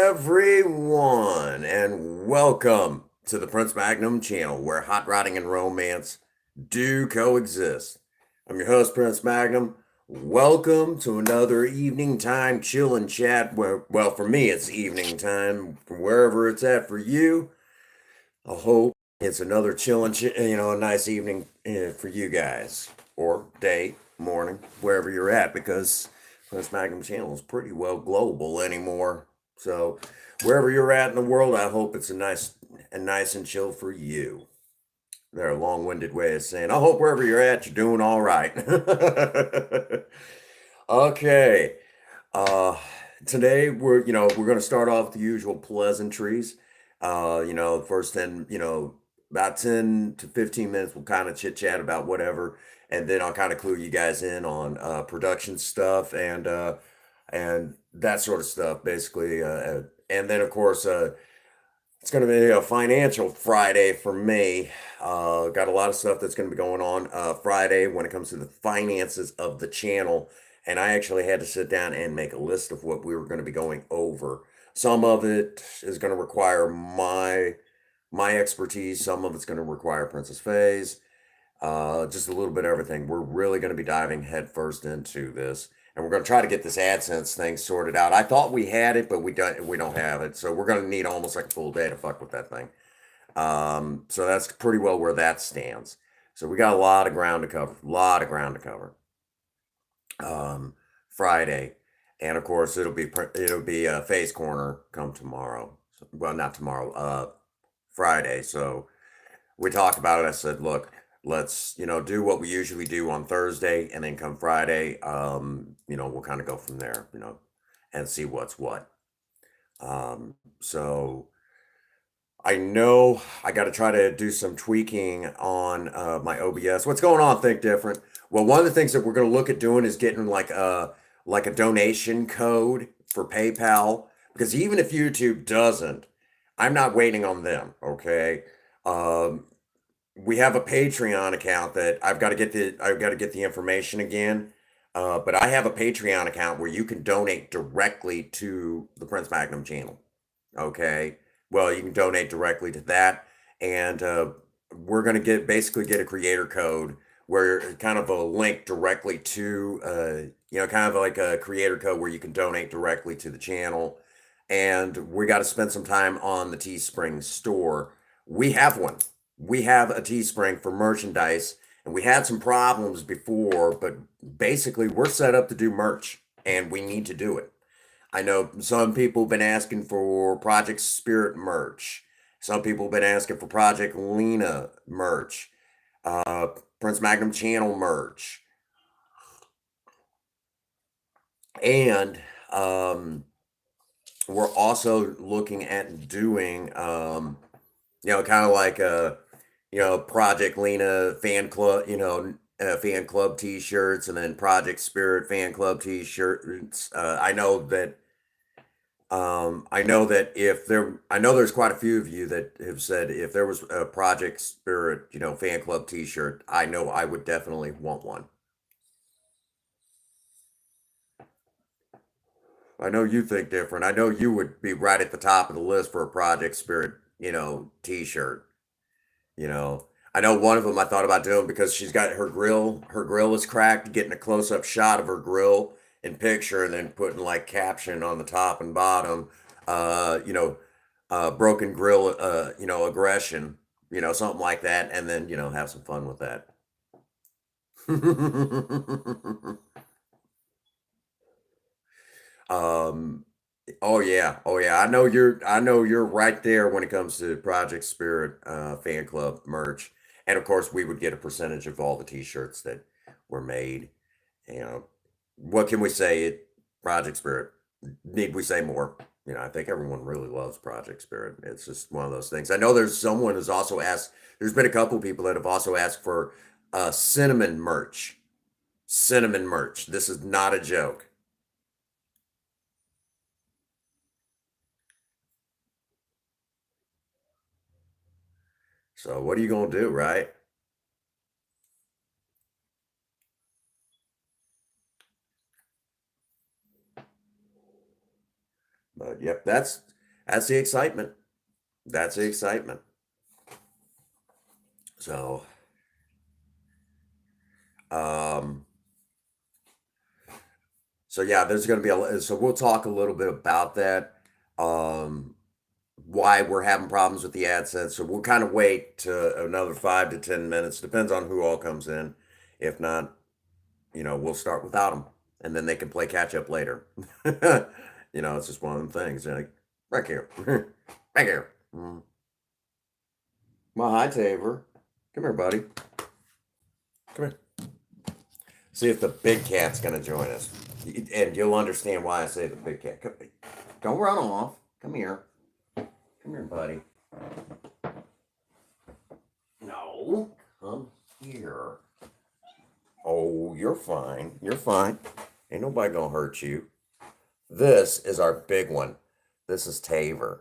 everyone, and welcome to the Prince Magnum channel where hot rodding and romance do coexist. I'm your host, Prince Magnum. Welcome to another evening time chill and chat. Well, for me, it's evening time. Wherever it's at for you, I hope it's another chill and a nice evening for you guys, or day, morning, wherever you're at, because Prince Magnum channel is pretty well global anymore. So wherever you're at in the world, I hope it's a nice and chill for you. They're a long-winded way of saying, I hope wherever you're at, you're doing all right. Okay. Uh, Today we're going to start off with the usual pleasantries. First 10, about 10 to 15 minutes, we'll kind of chit chat about whatever, and then I'll kind of clue you guys in on production stuff and that sort of stuff, basically. And then, of course, it's going to be a financial Friday for me. Got a lot of stuff that's going to be going on Friday when it comes to the finances of the channel. And I actually had to sit down and make a list of what we were going to be going over. Some of it is going to require my expertise. Some of it's going to require Princess Faye's. Just a little bit of everything. We're really going to be diving headfirst into this, and we're going to try to get this AdSense thing sorted out. I thought we had it, but we don't have it, so we're going to need almost like a full day to fuck with that thing. So that's pretty well where that stands. So we got a lot of ground to cover. A lot of ground to cover. Friday, and of course it'll be a Faye's Corner come tomorrow. Well, not tomorrow. Friday. So we talked about it. I said, look, let's, do what we usually do on Thursday, and then come Friday, we'll kind of go from there, and see what's what. So I know I got to try to do some tweaking on my OBS. What's going on, Think Different? Well, one of the things that we're going to look at doing is getting like a donation code for PayPal, because even if YouTube doesn't, I'm not waiting on them, okay? Um, we have a Patreon account that I've got to get the information again. But I have a Patreon account where you can donate directly to the Prince Magnum channel. Okay. Well, you can donate directly to that, and we're gonna basically get a creator code where kind of a link directly to kind of like a creator code where you can donate directly to the channel. And we got to spend some time on the Teespring store. We have one. We have a Teespring for merchandise, and we had some problems before, but basically we're set up to do merch, and we need to do it. I know some people have been asking for Project Spirit merch. Some people have been asking for Project Lena merch, uh, Prince Magnum Channel merch, and we're also looking at doing, kind of like a, Project Lena fan club, fan club T-shirts, and then Project Spirit fan club T-shirts. I know there's quite a few of you that have said if there was a Project Spirit, fan club T-shirt, I know I would definitely want one. I know you think different. I know you would be right at the top of the list for a Project Spirit, T-shirt. You know, I know one of them I thought about doing because she's got her grill. Her grill is cracked. Getting a close-up shot of her grill in picture, and then putting like caption on the top and bottom. Uh, you know, broken grill. Aggression. Something like that, and then have some fun with that. um, Oh yeah, oh yeah. I know you're right there when it comes to Project Spirit fan club merch. And of course we would get a percentage of all the t-shirts that were made. You know, what can we say? Project Spirit. Need we say more? I think everyone really loves Project Spirit. It's just one of those things. I know there's someone who's also asked, there's been a couple people that have also asked for cinnamon merch. Cinnamon merch. This is not a joke. So what are you gonna do, right? But yep, That's the excitement. That's the excitement. So, um, so yeah, there's going to be so we'll talk a little bit about that. Um, why we're having problems with the AdSense. So we'll kind of wait to another 5 to 10 minutes. Depends on who all comes in. If not, we'll start without them, and then they can play catch up later. It's just one of them things. Like, right here, right here. Well, hi, Taver. Come here, buddy. Come here. See if the big cat's gonna join us, and you'll understand why I say the big cat. Don't run off. Come here. Come here, buddy. No, come here. Oh, you're fine. You're fine. Ain't nobody gonna hurt you. This is our big one. This is Taver.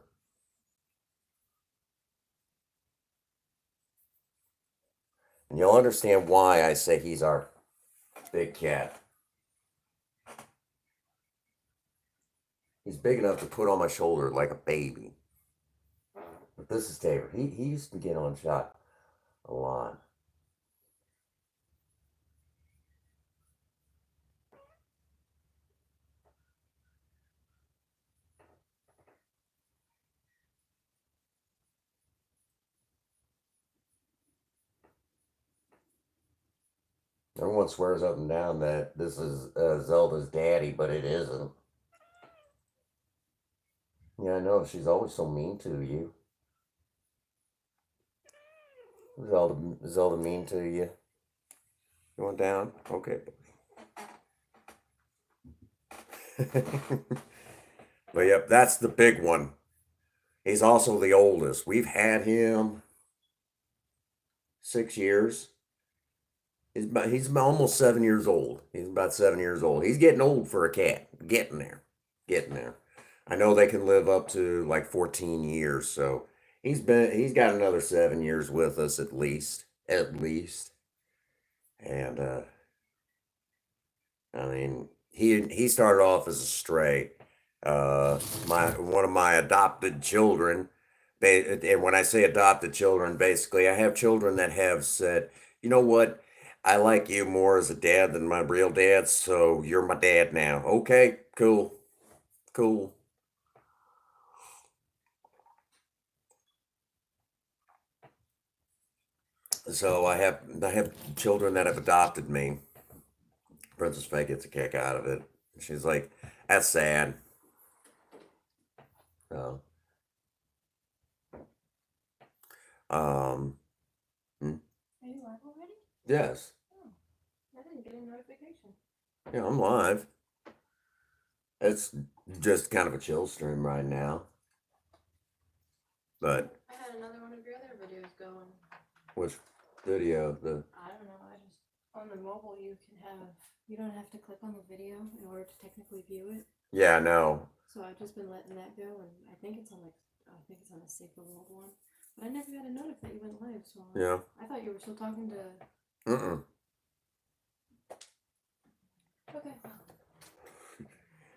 And you'll understand why I say he's our big cat. He's big enough to put on my shoulder like a baby. But this is Taver. He used to get on shot a lot. Everyone swears up and down that this is Zelda's daddy, but it isn't. Yeah, I know. She's always so mean to you. Zelda mean to you? You want down? Okay. But yep, that's the big one. He's also the oldest. We've had him 6 years. He's almost 7 years old. He's about 7 years old. He's getting old for a cat. Getting there. Getting there. I know they can live up to like 14 years, so he's got another 7 years with us at least. At least. And I mean, he started off as a stray. My one of my adopted children. And when I say adopted children, basically, I have children that have said, you know what, I like you more as a dad than my real dad, so you're my dad now. Okay, cool, cool. So I have children that have adopted me. Princess Faye gets a kick out of it. She's like, that's sad. Uh, um, hmm? Are you live already? Yes. Oh, I didn't get a notification. Yeah, I'm live. It's just kind of a chill stream right now. But I had another one of your other videos going. which video? I don't know. I just on the mobile you don't have to click on the video in order to technically view it. Yeah, no. So I've just been letting that go, and I think it's on a safer world one. But I never got a notice that you went live, so Yeah. I thought you were still talking to. Okay.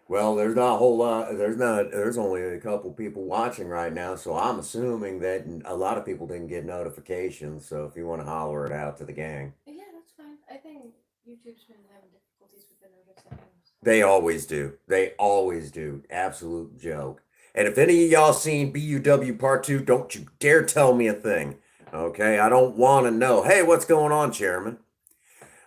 Well, there's not a whole lot. There's only a couple people watching right now, so I'm assuming that a lot of people didn't get notifications. So if you want to holler it out to the gang, Yeah, that's fine. I think YouTube's been having difficulties with the notifications. they always do. They always do. Absolute joke. And if any of y'all seen BUW Part 2, don't you dare tell me a thing. Okay? I don't want to know. Hey, what's going on, Chairman?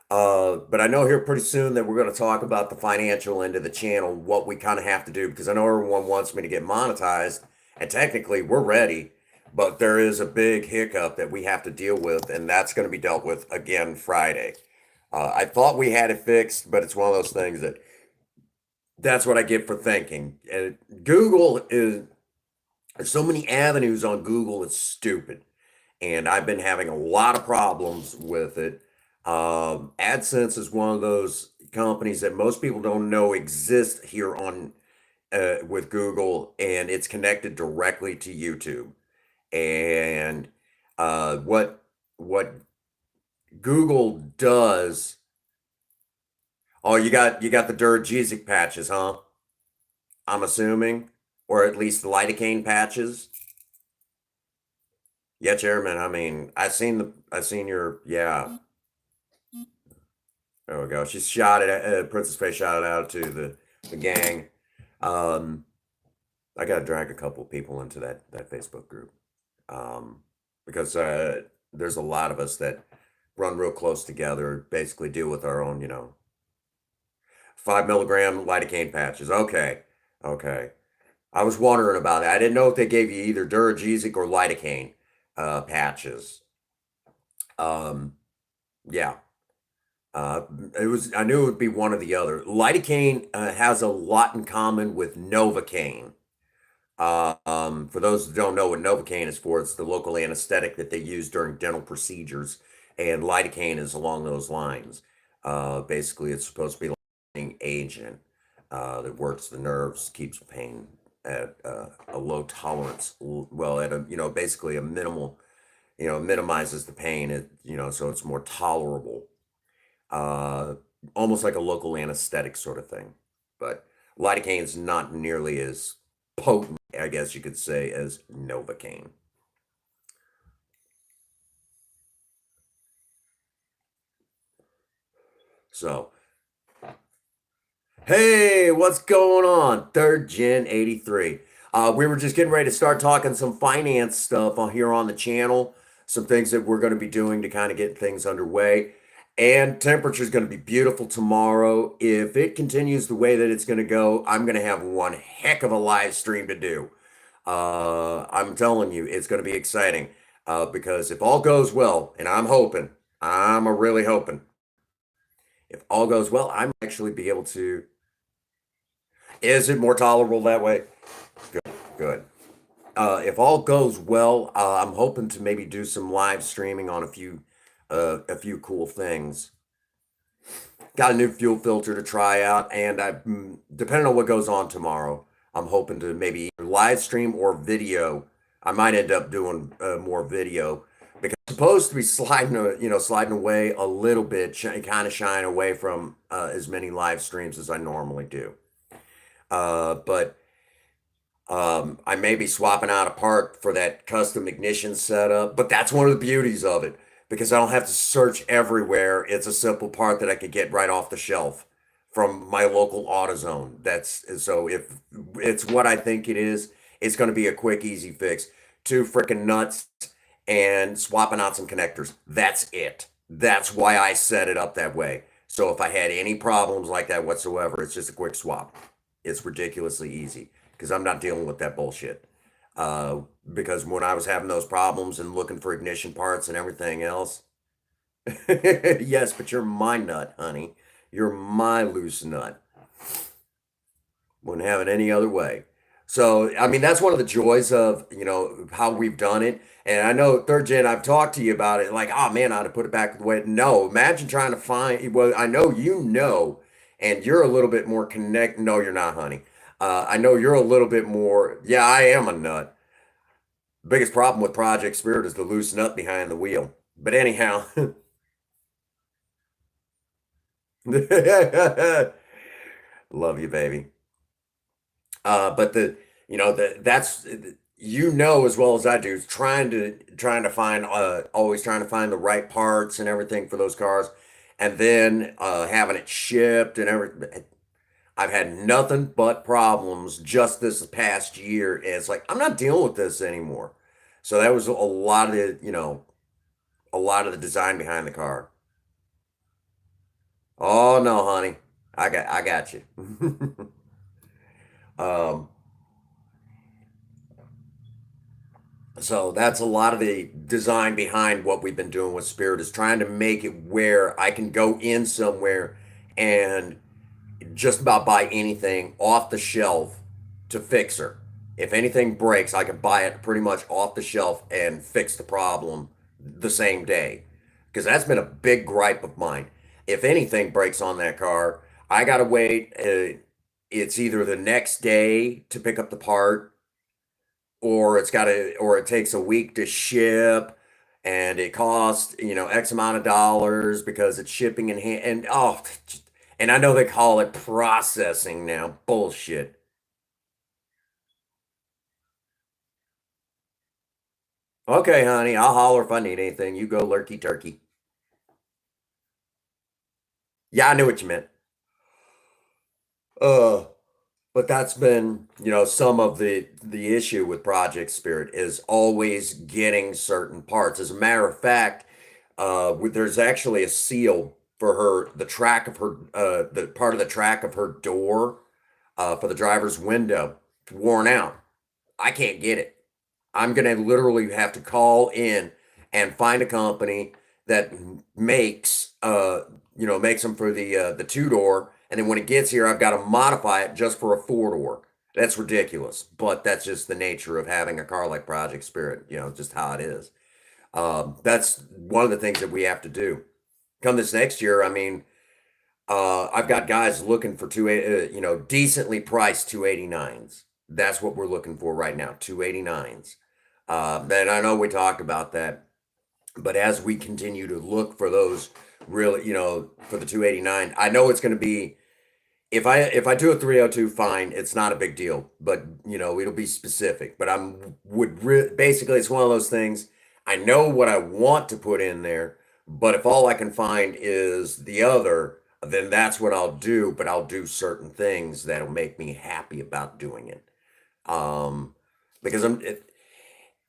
But I know here pretty soon that we're going to talk about the financial end of the channel, what we kind of have to do, because I know everyone wants me to get monetized, and technically we're ready, but there is a big hiccup that we have to deal with, and that's going to be dealt with again Friday. I thought we had it fixed, but it's one of those things that's what I get for thinking. And Google is, there's so many avenues on Google, it's stupid. And I've been having a lot of problems with it. AdSense is one of those companies that most people don't know exist here on with Google, and it's connected directly to YouTube. And what Google does? Oh, you got the Dirt Jeezy patches, huh? I'm assuming. or at least the lidocaine patches. Yeah, Chairman. I mean, I seen your, yeah. There we go. She shot it. Princess Face shot it out to the gang. Um, I got to drag a couple people into that Facebook group, um, because there's a lot of us that run real close together. Basically, deal with our own, 5 milligram lidocaine patches. Okay, okay. I was wondering about that. I didn't know if they gave you either Duragesic or lidocaine patches. Um, yeah. Uh, it was. I knew it would be one or the other. Lidocaine has a lot in common with Novocaine. For those who don't know what Novocaine is for, it's the local anesthetic that they use during dental procedures, and lidocaine is along those lines. Basically, it's supposed to be like an agent that works the nerves, keeps pain at a low tolerance. Well, at a basically a minimal, minimizes the pain. So it's more tolerable, uh, almost like a local anesthetic sort of thing. But lidocaine is not nearly as potent, I guess you could say, as Novocaine. So, hey, what's going on? Third Gen 83. We were just getting ready to start talking some finance stuff on here on the channel, some things that we're going to be doing to kind of get things underway. And temperature is going to be beautiful tomorrow. If it continues the way that it's going to go, I'm going to have one heck of a live stream to do. I'm telling you, it's going to be exciting because if all goes well, and I'm really hoping, if all goes well, I'm actually be able to. Is it more tolerable that way? Good, good. If all goes well, I'm hoping to maybe do some live streaming on a few cool things. Got a new fuel filter to try out, and depending on what goes on tomorrow, I'm hoping to maybe either live stream or video. I might end up doing more video because I'm supposed to be sliding away a little bit, kind of shying away from as many live streams as I normally do. But I may be swapping out a part for that custom ignition setup, but that's one of the beauties of it because I don't have to search everywhere. It's a simple part that I could get right off the shelf from my local AutoZone. That's so if it's what I think it is, it's going to be a quick, easy fix. Two freaking nuts and swapping out some connectors. That's it. That's why I set it up that way. So if I had any problems like that whatsoever, it's just a quick swap. It's ridiculously easy because I'm not dealing with that bullshit. Because when I was having those problems and looking for ignition parts and everything else, yes, but you're my nut, honey. You're my loose nut. Wouldn't have it any other way. So, I mean, that's one of the joys of, how we've done it. And I know third gen, I've talked to you about it, like, oh man, I ought to put it back the way. No, imagine trying to find, well, I know and you're a little bit more connect. No, you're not, honey. I know you're a little bit more, yeah, I am a nut. Biggest problem with Project Spirit is the loose nut behind the wheel. But anyhow, love you, baby. But that's as well as I do, trying to find always trying to find the right parts and everything for those cars, and then having it shipped and everything. I've had nothing but problems just this past year. And it's like I'm not dealing with this anymore. So that was a lot of the design behind the car. Oh no, honey, I got you. um, So that's a lot of the design behind what we've been doing with Spirit is trying to make it where I can go in somewhere and just about buy anything off the shelf to fix her. If anything breaks, I can buy it pretty much off the shelf and fix the problem the same day. Because that's been a big gripe of mine. If anything breaks on that car, I gotta wait. It's either the next day to pick up the part or it takes a week to ship and it costs x amount of dollars because it's shipping and I know they call it processing now. Bullshit. Okay, honey, I'll holler if I need anything. You go lurky turkey. Yeah, I knew what you meant. Uh, but that's been, some of the issue with Project Spirit is always getting certain parts. As a matter of fact, there's actually a seal for her, the track of her, the part of the track of her door, for the driver's window, worn out. I can't get it. I'm gonna literally have to call in and find a company that makes them for the two door, and then when it gets here, I've got to modify it just for a four door. That's ridiculous, but that's just the nature of having a car like Project Spirit. Just how it is. That's one of the things that we have to do. Come this next year, I mean, I've got guys looking for decently priced 289s. That's what we're looking for right now, 289s. And I know we talked about that, but as we continue to look for those really, for the 289, I know it's going to be, if I do a 302, fine, it's not a big deal, but it'll be specific. But basically it's one of those things. I know what I want to put in there, but if all I can find is the other, then that's what I'll do. But I'll do certain things that'll make me happy about doing it. Um, because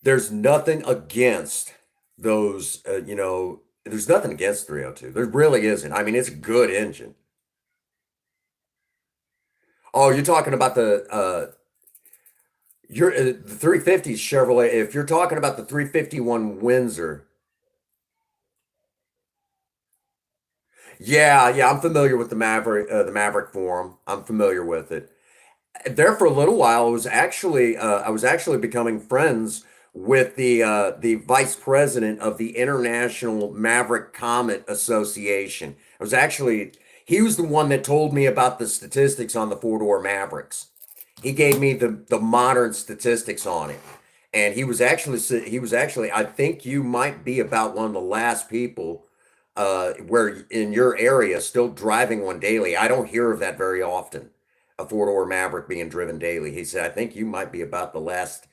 there's nothing against those, there's nothing against 302. There really isn't. I mean, it's a good engine. Oh, you're talking about the 350 Chevrolet. If you're talking about the 351 Windsor, yeah, yeah, I'm familiar with the Maverick Forum. I'm familiar with it. There for a little while, I was actually becoming friends with the vice president of the International Maverick Comet Association. I was actually He was the one that told me about the statistics on the four door Mavericks. He gave me the modern statistics on it, and he was actually I think you might be about one of the last people where in your area still driving one daily. I don't hear of that very often, a four door Maverick being driven daily. He said, I think you might be about the last,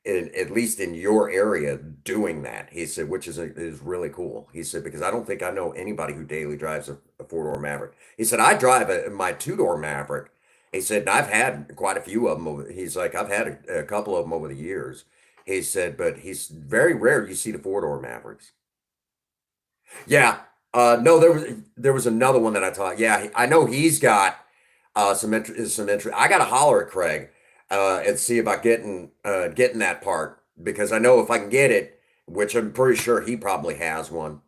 at least in your area, doing that. He said, which is really cool. He said, because I don't think I know anybody who daily drives a four door Maverick. He said, I drive my two door Maverick. He said, and I've had quite a few of them. He's like, I've had a couple of them over the years. He said, but he's very rare you see the four door Mavericks. Yeah. No, there was another one that I taught. Yeah, I know he's got some interest. I got to holler at Craig and see about getting that part, because I know if I can get it, which I'm pretty sure he probably has one,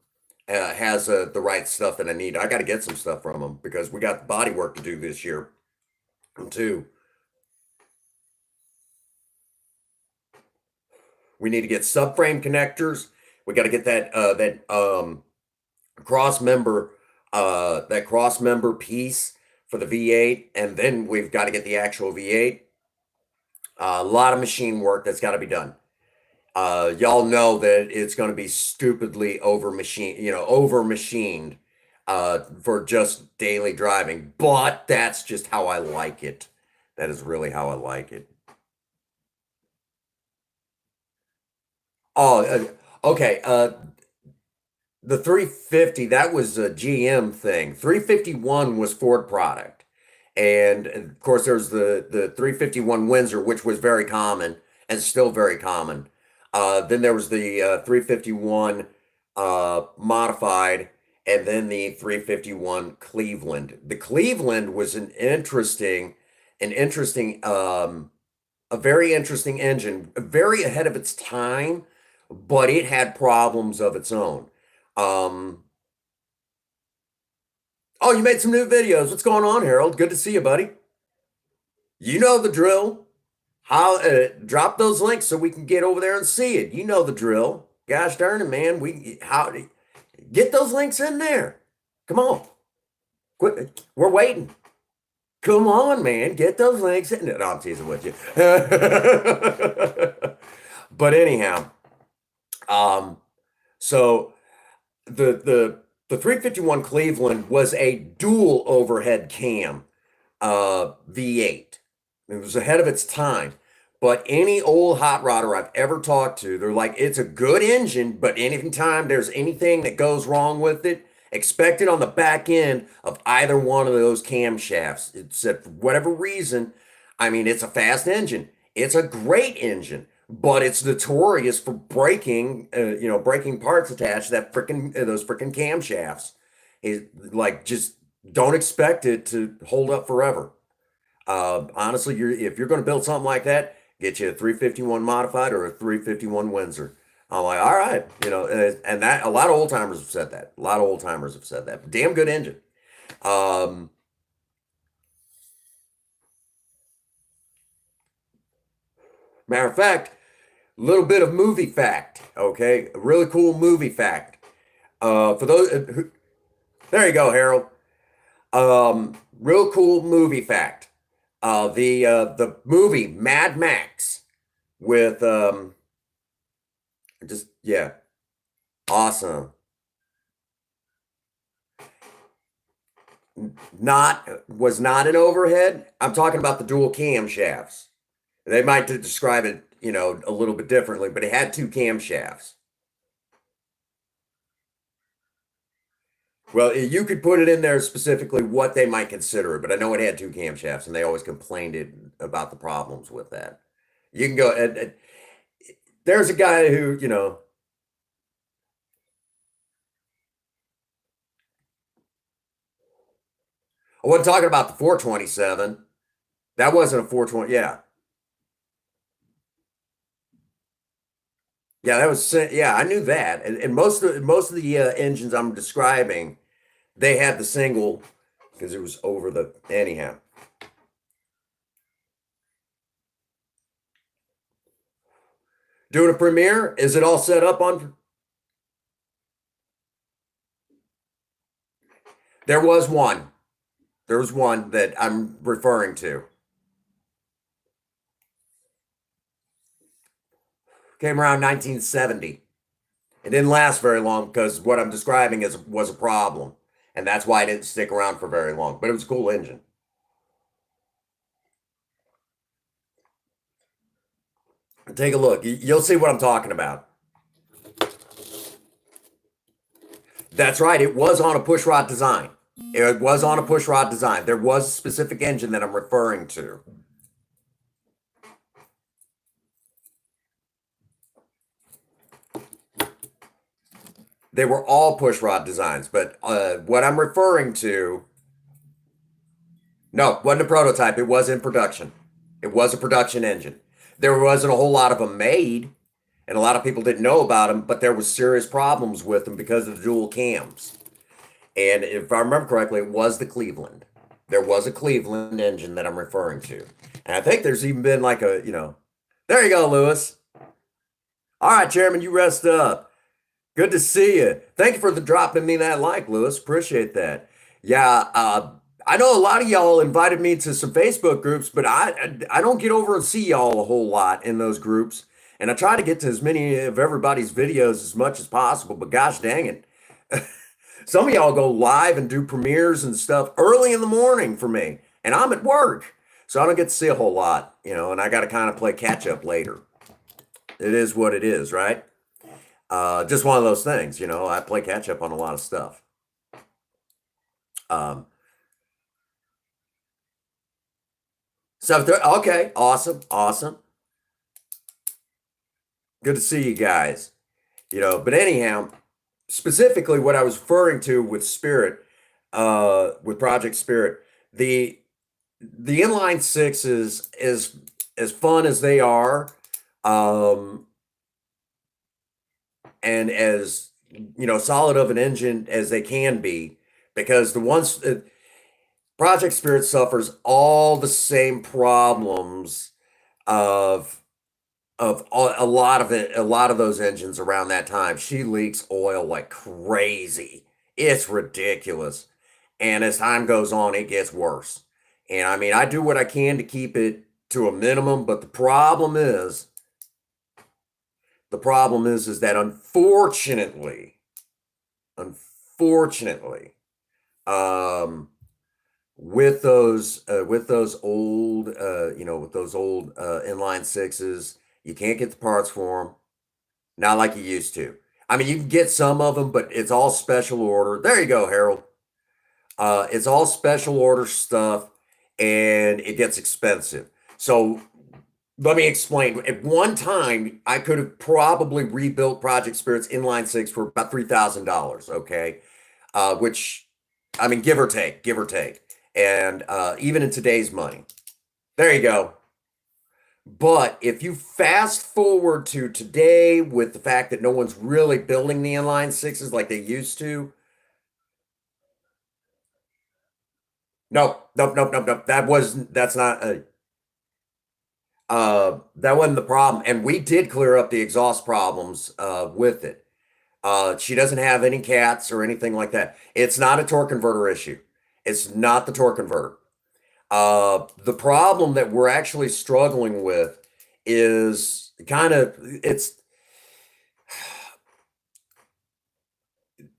has the right stuff that I need. I got to get some stuff from him because we got body work to do this year too. We need to get subframe connectors. We got to get that cross member piece for the V8, and then we've got to get the actual V8. A lot of machine work that's got to be done. Y'all know that it's going to be stupidly over machined for just daily driving, but that's just how I like it. That is really how I like it. Oh, okay. The 350, that was a GM thing. 351 was Ford product. And of course, there's the 351 Windsor, which was very common and still very common. Then there was the 351 modified, and then the 351 Cleveland. The Cleveland was a very interesting engine, very ahead of its time, but it had problems of its own. Um, oh, you made some new videos. What's going on, Harold? Good to see you, buddy. You know the drill. How Drop those links so we can get over there and see it. You know the drill. Gosh darn it, man. Get those links in there. Come on. Quit. We're waiting. Come on, man. Get those links in there. No, I'm teasing with you. But anyhow, um, so the 351 Cleveland was a dual overhead cam V8. It was ahead of its time, But any old hot rodder I've ever talked to, they're like, it's a good engine, but anytime there's anything that goes wrong with it, expect it on the back end of either one of those camshafts. It said for whatever reason, I mean, it's a fast engine. It's a great engine, but it's notorious for breaking, breaking parts attached to that freaking those freaking camshafts. It like just don't expect it to hold up forever. Honestly, if you're going to build something like that, get you a 351 modified or a 351 Windsor. I'm like, all right, and that a lot of old timers have said that. A lot of old timers have said that. Damn good engine. Um, Matter of fact, a little bit of movie fact. Okay, a really cool movie fact. For those, there you go, Harold. Real cool movie fact. The movie Mad Max with just yeah, awesome. Not an overhead. I'm talking about the dual camshafts. They might describe it, a little bit differently, but it had two camshafts. Well, you could put it in there specifically what they might consider it, but I know it had two camshafts, and they always complained about the problems with that. You can go, and there's a guy who, I wasn't talking about the 427. That wasn't a 420. Yeah. Yeah, yeah, I knew that. And most of the engines I'm describing, they had the single because it was over the anyhow. Doing a premiere, is it all set up on? There was one. There was one that I'm referring to. Came around 1970. It didn't last very long because what I'm describing was a problem, and that's why it didn't stick around for very long. But it was a cool engine. Take a look. You'll see what I'm talking about. That's right. It was on a pushrod design. It was on a pushrod design. There was a specific engine that I'm referring to. They were all pushrod designs, but what I'm referring to, no, wasn't a prototype. It was in production. It was a production engine. There wasn't a whole lot of them made, and a lot of people didn't know about them, but there was serious problems with them because of the dual cams. And if I remember correctly, it was the Cleveland. There was a Cleveland engine that I'm referring to. And I think there's even been like there you go, Lewis. All right, Chairman, you rest up. Good to see you. Thank you for the dropping me that like, Lewis. Appreciate that. Yeah, I know a lot of y'all invited me to some Facebook groups, but I don't get over and see y'all a whole lot in those groups. And I try to get to as many of everybody's videos as much as possible, but gosh dang it. Some of y'all go live and do premieres and stuff early in the morning for me, and I'm at work. So I don't get to see a whole lot, and I got to kind of play catch up later. It is what it is, right? Just one of those things, I play catch up on a lot of stuff. Um, okay, awesome, awesome. Good to see you guys. But anyhow, specifically what I was referring to with Spirit, with Project Spirit, the inline sixes is as fun as they are, and as solid of an engine as they can be, because the ones Project Spirit suffers all the same problems of a lot of it, a lot of those engines around that time. She leaks oil like crazy. It's ridiculous. And as time goes on, it gets worse. And I mean, I do what I can to keep it to a minimum, but the problem is that unfortunately, um, with those old with those old inline sixes, you can't get the parts for them. Not like you used to. I mean, you can get some of them, but it's all special order. There you go, Harold. It's all special order stuff, and it gets expensive. So let me explain. At one time, I could have probably rebuilt Project Spirit's inline six for about $3,000. Okay, which I mean, give or take, and even in today's money, there you go. But if you fast forward to today, with the fact that no one's really building the inline sixes like they used to, nope. That's not that wasn't the problem, and we did clear up the exhaust problems with it. She doesn't have any cats or anything like that. It's not a torque converter issue. It's not the torque converter. The problem that we're actually struggling with is kind of it's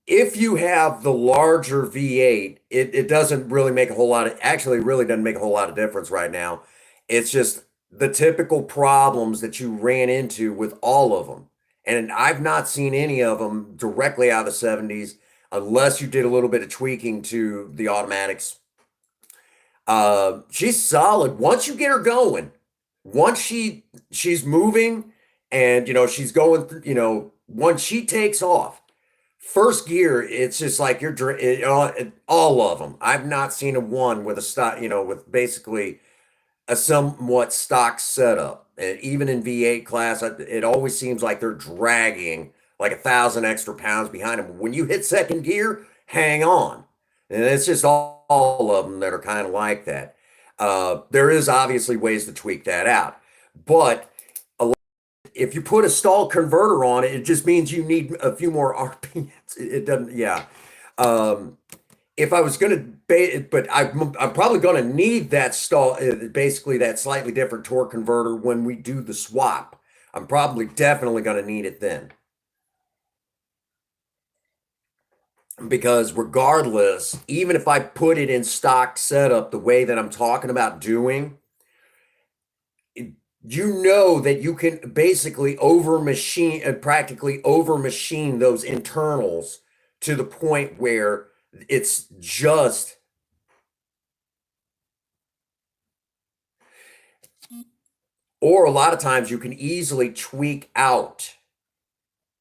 if you have the larger V8, it doesn't really make a whole lot of actually really doesn't make a whole lot of difference right now. It's just the typical problems that you ran into with all of them. And I've not seen any of them directly out of the 70s unless you did a little bit of tweaking to the automatics. She's solid. Once you get her going, once she's moving and she's going once she takes off, first gear, it's just like all of them. I've not seen a one with a stock, with basically a somewhat stock setup. And even in V8 class, it always seems like they're dragging like 1,000 extra pounds behind them. When you hit second gear, hang on. And it's just all of them that are kind of like that. There is obviously ways to tweak that out. But if you put a stall converter on it, it just means you need a few more RPMs. It doesn't, yeah. Um, if I was going to, but I'm probably going to need that stall, basically that slightly different torque converter when we do the swap. I'm probably definitely going to need it then. Because regardless, even if I put it in stock setup the way that I'm talking about doing, you know that you can basically practically over machine those internals to the point where it's just, or a lot of times you can easily tweak out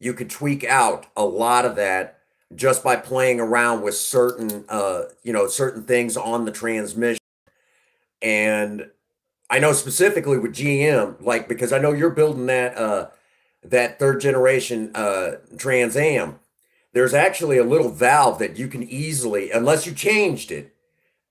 a lot of that just by playing around with certain things on the transmission. And I know specifically with GM, like because I know you're building that third generation Trans Am. There's actually a little valve that you can easily, unless you changed it,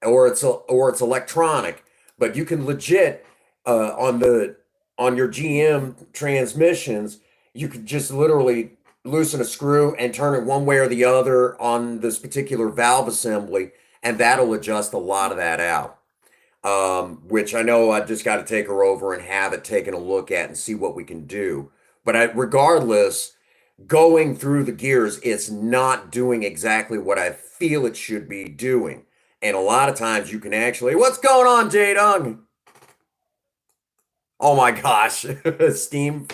or it's electronic, but you can legit on your GM transmissions, you could just literally loosen a screw and turn it one way or the other on this particular valve assembly, and that'll adjust a lot of that out. Which I know I just got to take her over and have it taken a look at and see what we can do. But regardless, going through the gears, it's not doing exactly what I feel it should be doing. And a lot of times you can actually, what's going on, J-Dung? Oh my gosh, Steam,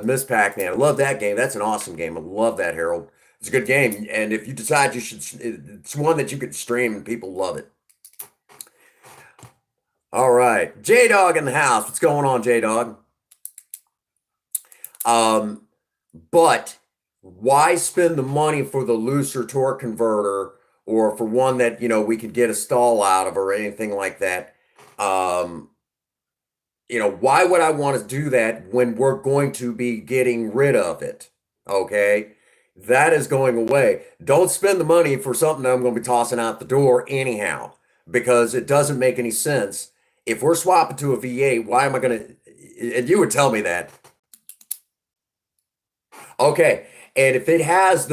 Miss Pac-Man. I love that game. That's an awesome game. I love that, Harold. It's a good game. And if you decide you should, it's one that you could stream and people love it. All right, J Dog in the house. What's going on, J Dog? But why spend the money for the looser torque converter or for one that we could get a stall out of or anything like that? Why would I want to do that when we're going to be getting rid of it? Okay, that is going away. Don't spend the money for something that I'm going to be tossing out the door anyhow, because it doesn't make any sense. If we're swapping to a V8, why am I going to? And you would tell me that. Okay, and if it has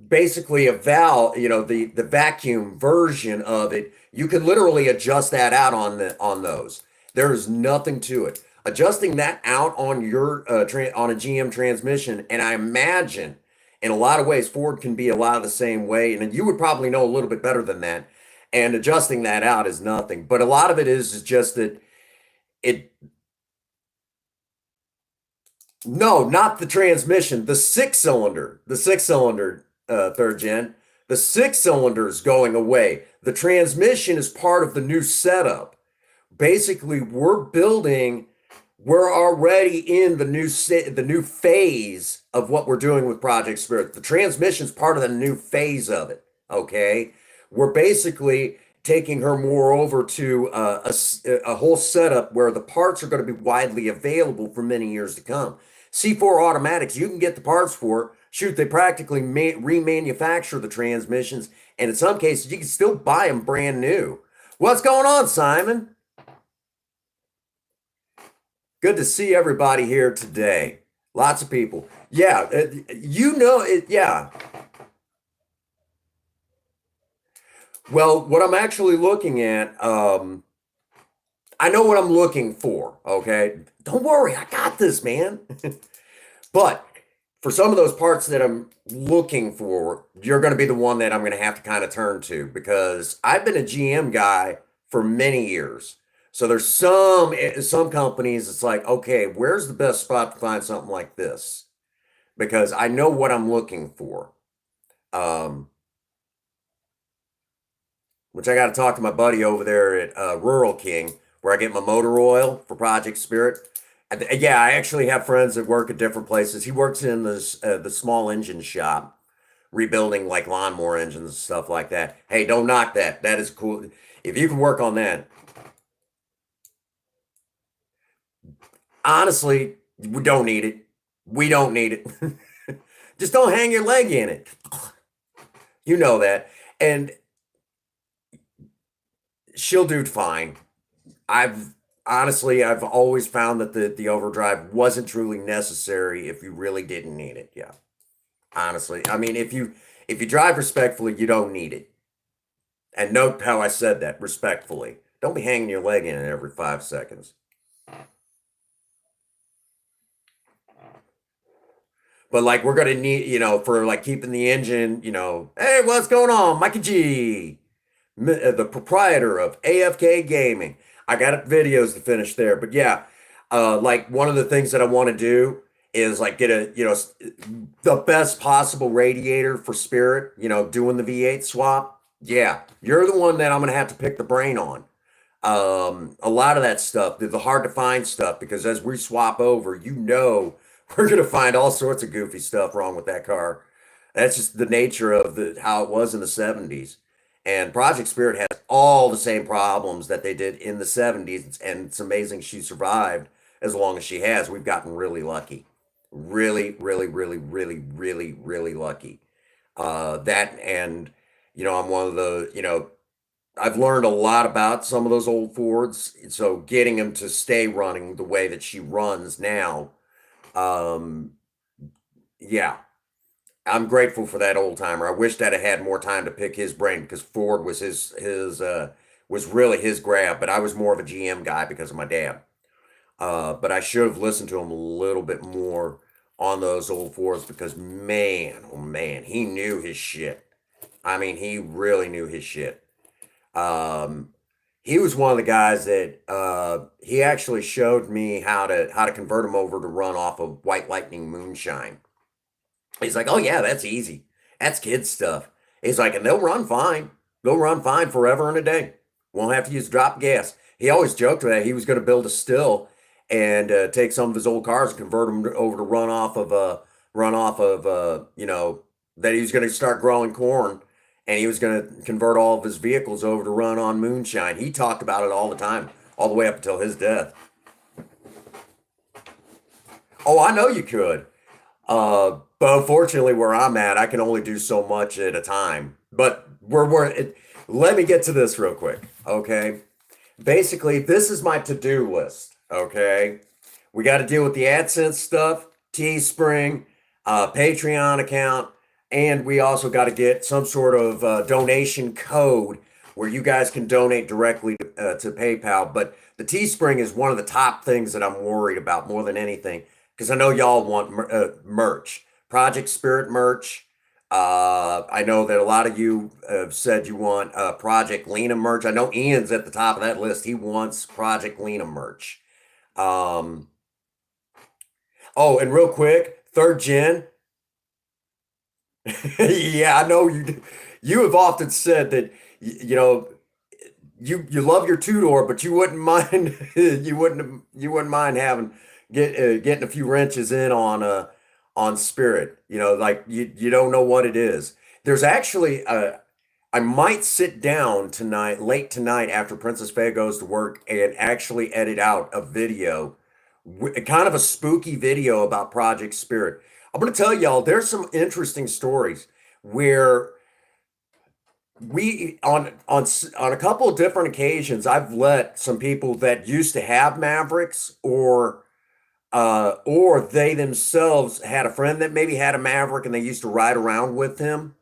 basically a valve, the vacuum version of it, you can literally adjust that out on those. There's nothing to it. Adjusting that out on your on a GM transmission, and I imagine In a lot of ways, Ford can be a lot of the same way, and you would probably know a little bit better than that. And adjusting that out is nothing. But a lot of it is just that it no, not the transmission, the six cylinder third gen. The six cylinder is going away. The transmission is part of the new setup. Basically, we're already in the new phase of what we're doing with Project Spirit. The transmission's part of the new phase of it. Okay, we're basically taking her more over to a whole setup where the parts are going to be widely available for many years to come. C4 automatics, you can get the parts for. Shoot, they practically remanufacture the transmissions, and in some cases, you can still buy them brand new. What's going on, Simon? Good to see everybody here today. Lots of people. Yeah, you know it. Yeah. Well, what I'm actually looking at, I know what I'm looking for. Okay. Don't worry, I got this, man. But for some of those parts that I'm looking for, you're going to be the one that I'm going to have to kind of turn to because I've been a GM guy for many years. So there's some companies it's like, okay, where's the best spot to find something like this? Because I know what I'm looking for. Um, which I got to talk to my buddy over there at Rural King, where I get my motor oil for Project Spirit. Yeah, I actually have friends that work at different places. He works in the small engine shop, rebuilding like lawnmower engines and stuff like that. Hey, don't knock that. That is cool. If you can work on that, honestly, we don't need it. We don't need it. Just don't hang your leg in it. You know that. And she'll do fine. I've I've always found that the overdrive wasn't truly necessary if you really didn't need it. Yeah. Honestly. I mean, if you drive respectfully, you don't need it. And note how I said that respectfully. Don't be hanging your leg in it every 5 seconds. But like we're gonna need, for like keeping the engine, hey, what's going on? Mikey G, the proprietor of AFK Gaming. I got videos to finish there, but yeah, like one of the things that I want to do is like get the best possible radiator for Spirit, doing the V8 swap. Yeah, you're the one that I'm gonna have to pick the brain on. A lot of that stuff, the hard to find stuff, because as we swap over, we're gonna find all sorts of goofy stuff wrong with that car. That's just the nature of how it was in the 70s. And Project Spirit has all the same problems that they did in the 70s, and it's amazing she survived as long as she has. We've gotten really lucky. Really, really, really, really, really, really lucky. That and I'm one of I've learned a lot about some of those old Fords. So getting them to stay running the way that she runs now, um, yeah, I'm grateful for that old timer. I wish that I had more time to pick his brain because Ford was his was really his grab, but I was more of a GM guy because of my dad. But I should have listened to him a little bit more on those old Fords because man, oh man, he knew his shit. I mean, he really knew his shit. Um, he was one of the guys that he actually showed me how to convert him over to run off of White Lightning Moonshine. He's like, oh yeah, that's easy. That's kid stuff. He's like, and they'll run fine. They'll run fine forever and a day. Won't have to use drop gas. He always joked that he was going to build a still and take some of his old cars and convert them over to run off of that he was going to start growing corn and he was going to convert all of his vehicles over to run on moonshine. He talked about it all the time, all the way up until his death. Oh, I know you could. But unfortunately, where I'm at, I can only do so much at a time. But let me get to this real quick, okay? Basically, this is my to-do list, okay? We got to deal with the AdSense stuff, Teespring, Patreon account, and we also got to get some sort of donation code where you guys can donate directly to PayPal. But the Teespring is one of the top things that I'm worried about more than anything because I know y'all want merch. Project Spirit merch. I know that a lot of you have said you want Project Lena merch. I know Ian's at the top of that list. He wants Project Lena merch. Um, oh, and real quick, third gen. Yeah, I know you. You have often said that you know you love your two door, but you wouldn't mind you wouldn't mind having getting a few wrenches in on Spirit. Like you don't know what it is. There's actually I might sit down tonight, late tonight after Princess Faye goes to work, and actually edit out a video, kind of a spooky video about Project Spirit. I'm going to tell y'all there's some interesting stories where we on a couple of different occasions I've let some people that used to have Mavericks or they themselves had a friend that maybe had a Maverick and they used to ride around with him,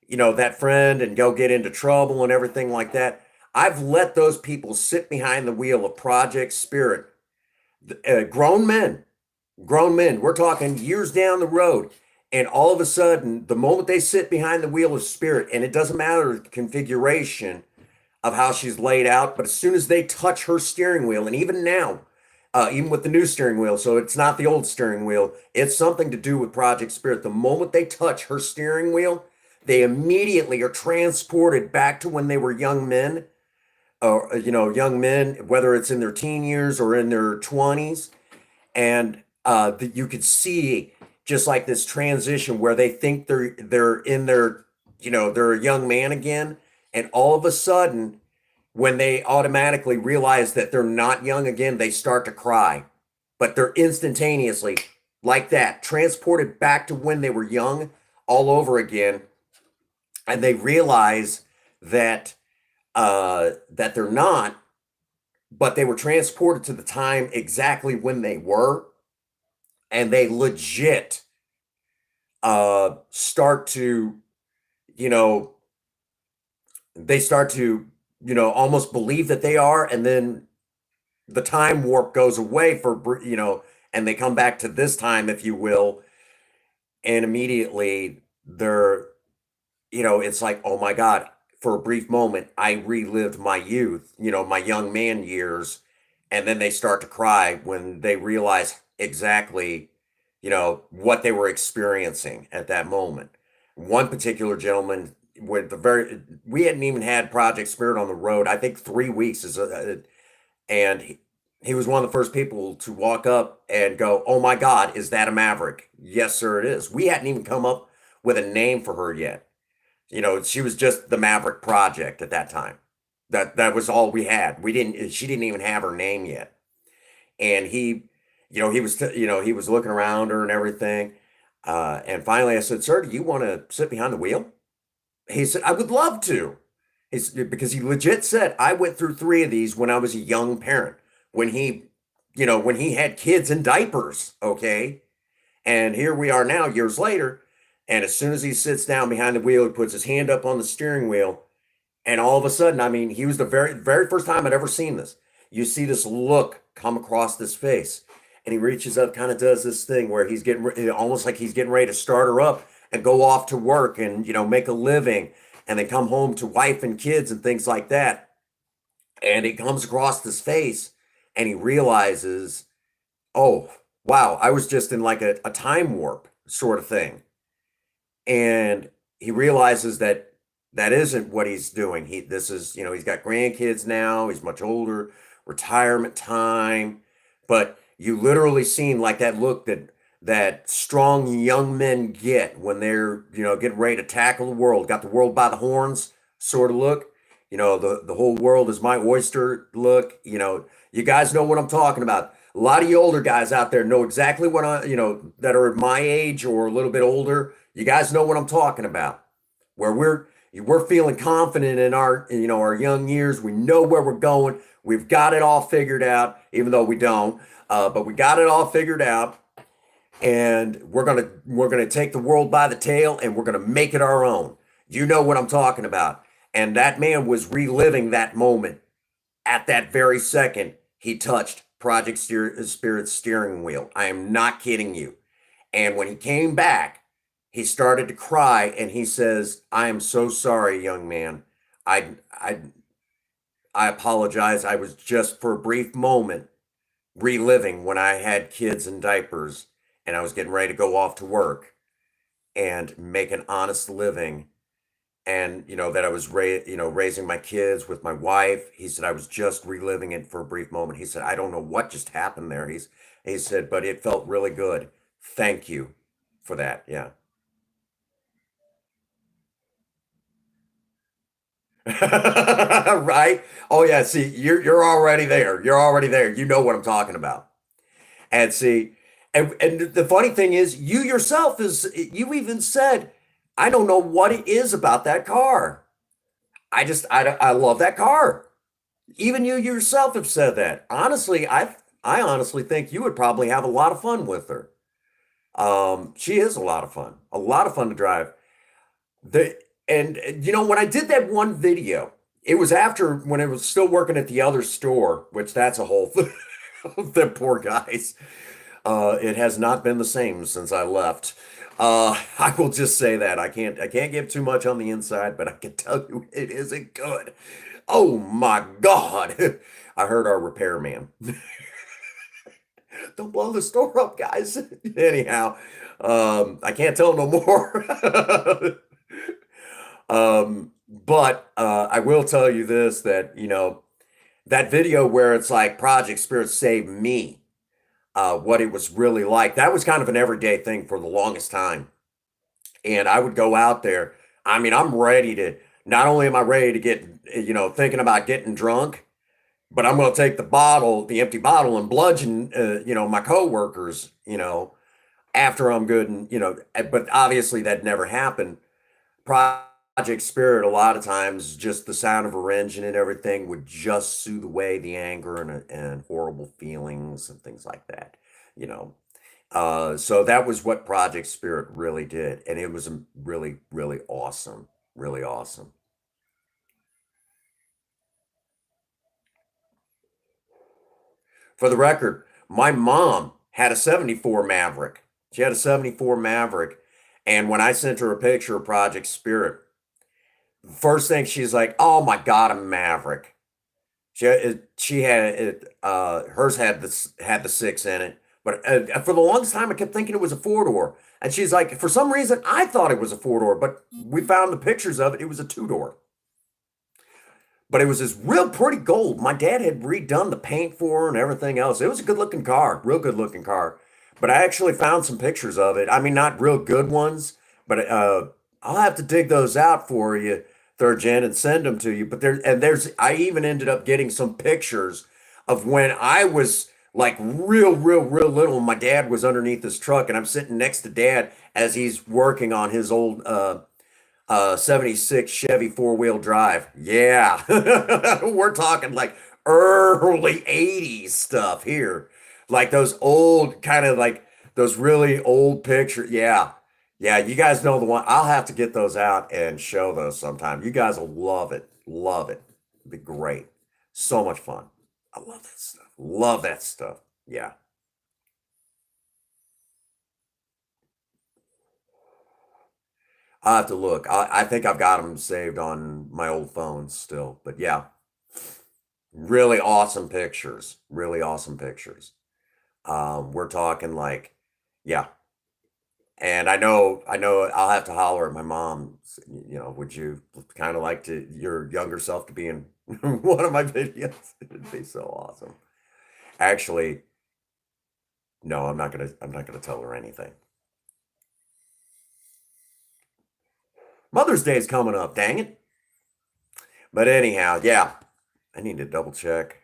that friend, and go get into trouble and everything like that. I've let those people sit behind the wheel of Project Spirit, grown men, grown men. We're talking years down the road. And all of a sudden, the moment they sit behind the wheel of Spirit, and it doesn't matter the configuration of how she's laid out, but as soon as they touch her steering wheel, and even now, even with the new steering wheel, so it's not the old steering wheel, it's something to do with Project Spirit. The moment they touch her steering wheel, they immediately are transported back to when they were young men, or, young men, whether it's in their teen years or in their 20s. And you could see just like this transition where they think they're in their, they're a young man again, and all of a sudden, when they automatically realize that they're not young again, they start to cry. But they're instantaneously, like that, transported back to when they were young all over again, and they realize that that they're not, but they were transported to the time exactly when they were, and they legit start to, you know, they start to, almost believe that they are, and then the time warp goes away and they come back to this time, if you will, and immediately they're, it's like, oh my God, for a brief moment, I relived my youth, my young man years. And then they start to cry when they realize exactly, what they were experiencing at that moment. One particular gentleman, we hadn't even had Project Spirit on the road. I think 3 weeks and he was one of the first people to walk up and go, "Oh my God, is that a Maverick?" "Yes, sir, it is." We hadn't even come up with a name for her yet. She was just the Maverick Project at that time. That was all we had. She didn't even have her name yet. And he was looking around her and everything. And finally I said, "Sir, do you want to sit behind the wheel?" He said, "I would love to." Because he legit said, "I went through 3 of these when I was a young parent, when he had kids in diapers." Okay. And here we are now, years later. And as soon as he sits down behind the wheel, he puts his hand up on the steering wheel. And all of a sudden, I mean, he was the very first time I'd ever seen this. You see this look come across this face. And he reaches up, kind of does this thing where he's almost like he's getting ready to start her up and go off to work and, make a living, and then come home to wife and kids and things like that. And it comes across this face, and he realizes, oh, wow, I was just in like a time warp sort of thing. And he realizes that that isn't what he's doing. This is, he's got grandkids now, he's much older, retirement time. But you literally seen like that look that strong young men get when they're, getting ready to tackle the world, got the world by the horns sort of look. The whole world is my oyster look. You guys know what I'm talking about. A lot of you older guys out there know exactly what that are my age or a little bit older. You guys know what I'm talking about. Where we're feeling confident in our young years. We know where we're going. We've got it all figured out, even though we don't. But we got it all figured out, and we're gonna take the world by the tail, and we're gonna make it our own. You know what I'm talking about. And that man was reliving that moment at that very second he touched Project Spirit's steering wheel. I am not kidding you. And when he came back, he started to cry and he says, "I am so sorry, young man. I I I apologize. I was just for a brief moment reliving when I had kids in diapers and I was getting ready to go off to work and make an honest living, and that I was raising my kids with my wife." He said, "I was just reliving it for a brief moment." He said, "I don't know what just happened there." He said, "But it felt really good. Thank you for that." Yeah. Right? Oh yeah, see, you're already there. You're already there. You know what I'm talking about. And see, and the funny thing is, you yourself you even said, "I don't know what it is about that car. I love that car." Even you yourself have said that. Honestly, I honestly think you would probably have a lot of fun with her. She is a lot of fun to drive. The and when I did that one video, it was after when I was still working at the other store, which that's a whole thing. The poor guys. It has not been the same since I left. I will just say that I can't give too much on the inside, but I can tell you it isn't good. Oh my God. I heard our repairman. Don't blow the store up, guys. Anyhow, I can't tell no more. But I will tell you this, that that video where it's like Project Spirit saved me, what it was really like. That was kind of an everyday thing for the longest time. And I would go out there. I mean, I'm ready to, not only am I ready to get, thinking about getting drunk, but I'm going to take the empty bottle, and bludgeon, my coworkers, after I'm good. And, but obviously that never happened. Project Spirit, a lot of times, just the sound of her engine and everything would just soothe away the anger and horrible feelings and things like that, you know. So that was what Project Spirit really did, and it was really, really awesome, really awesome. For the record, my mom had a '74 Maverick. She had a '74 Maverick, and when I sent her a picture of Project Spirit, first thing she's like, "Oh my God, a Maverick." She had it. Hers had the six in it, but for the longest time I kept thinking it was a four door. And she's like, for some reason I thought it was a four door, but we found the pictures of it. It was a two door. But it was this real pretty gold. My dad had redone the paint for her and everything else. It was a good looking car, real good looking car. But I actually found some pictures of it. I mean, not real good ones, but I'll have to dig those out for you, third gen, and send them to you. But I even ended up getting some pictures of when I was like real little. My dad was underneath this truck, and I'm sitting next to dad as he's working on his old 76 Chevy four-wheel drive. Yeah. We're talking like early 80s stuff here. Like those old kind of like those really old pictures. Yeah. Yeah, you guys know the one. I'll have to get those out and show those sometime. You guys will love it. Love it. It'd be great. So much fun. I love that stuff. Love that stuff. Yeah. I'll have to look. I think I've got them saved on my old phone still. But yeah, really awesome pictures. Really awesome pictures. We're talking like, yeah. And I know I'll have to holler at my mom, would you kind of like to your younger self to be in one of my videos? It'd be so awesome. Actually, no, I'm not gonna tell her anything. Mother's Day is coming up, dang it. But anyhow, yeah, I need to double check.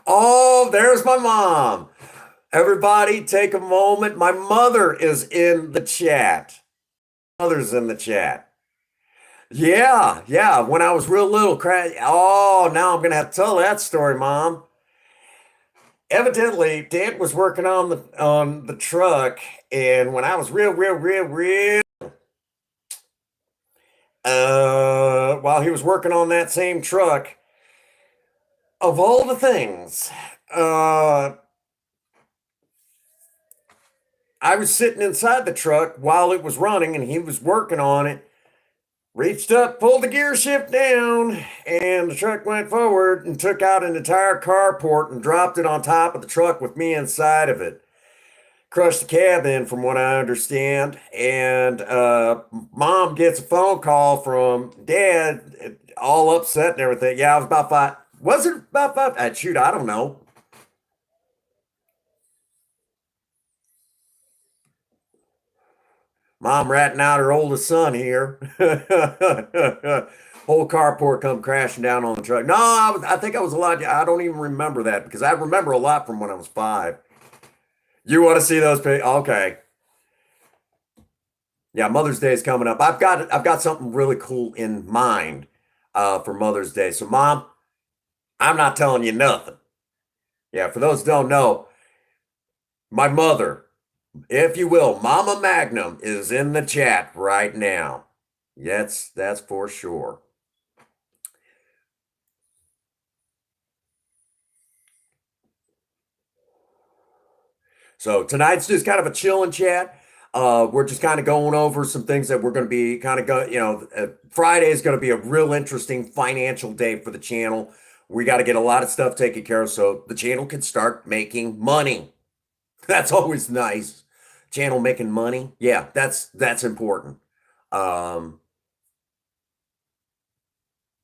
Oh, there's my mom. Everybody take a moment. My mother is in the chat. Mother's in the chat. Yeah, yeah. When I was real little, oh, now I'm gonna have to tell that story, Mom. Evidently, Dad was working on the truck, and when I was real, while he was working on that same truck, of all the things, uh, I was sitting inside the truck while it was running and he was working on it. Reached up, pulled the gear shift down, and the truck went forward and took out an entire carport and dropped it on top of the truck with me inside of it. Crushed the cab in, from what I understand. And mom gets a phone call from dad, all upset and everything. Yeah, I was about five. Was it about five? Shoot, I don't know. Mom ratting out her oldest son here. Whole carport come crashing down on the truck. No, I think I was a lot. I don't even remember that because I remember a lot from when I was five. You want to see those pictures? Okay. Yeah, Mother's Day is coming up. I've got something really cool in mind for Mother's Day. So, Mom, I'm not telling you nothing. Yeah, for those who don't know, my mother, if you will, Mama Magnum, is in the chat right now. That's for sure. So tonight's just kind of a chilling chat. We're just kind of going over some things that we're going to be kind of going. Friday is going to be a real interesting financial day for the channel. We got to get a lot of stuff taken care of so the channel can start making money. That's always nice. Channel making money. Yeah, that's important. Um,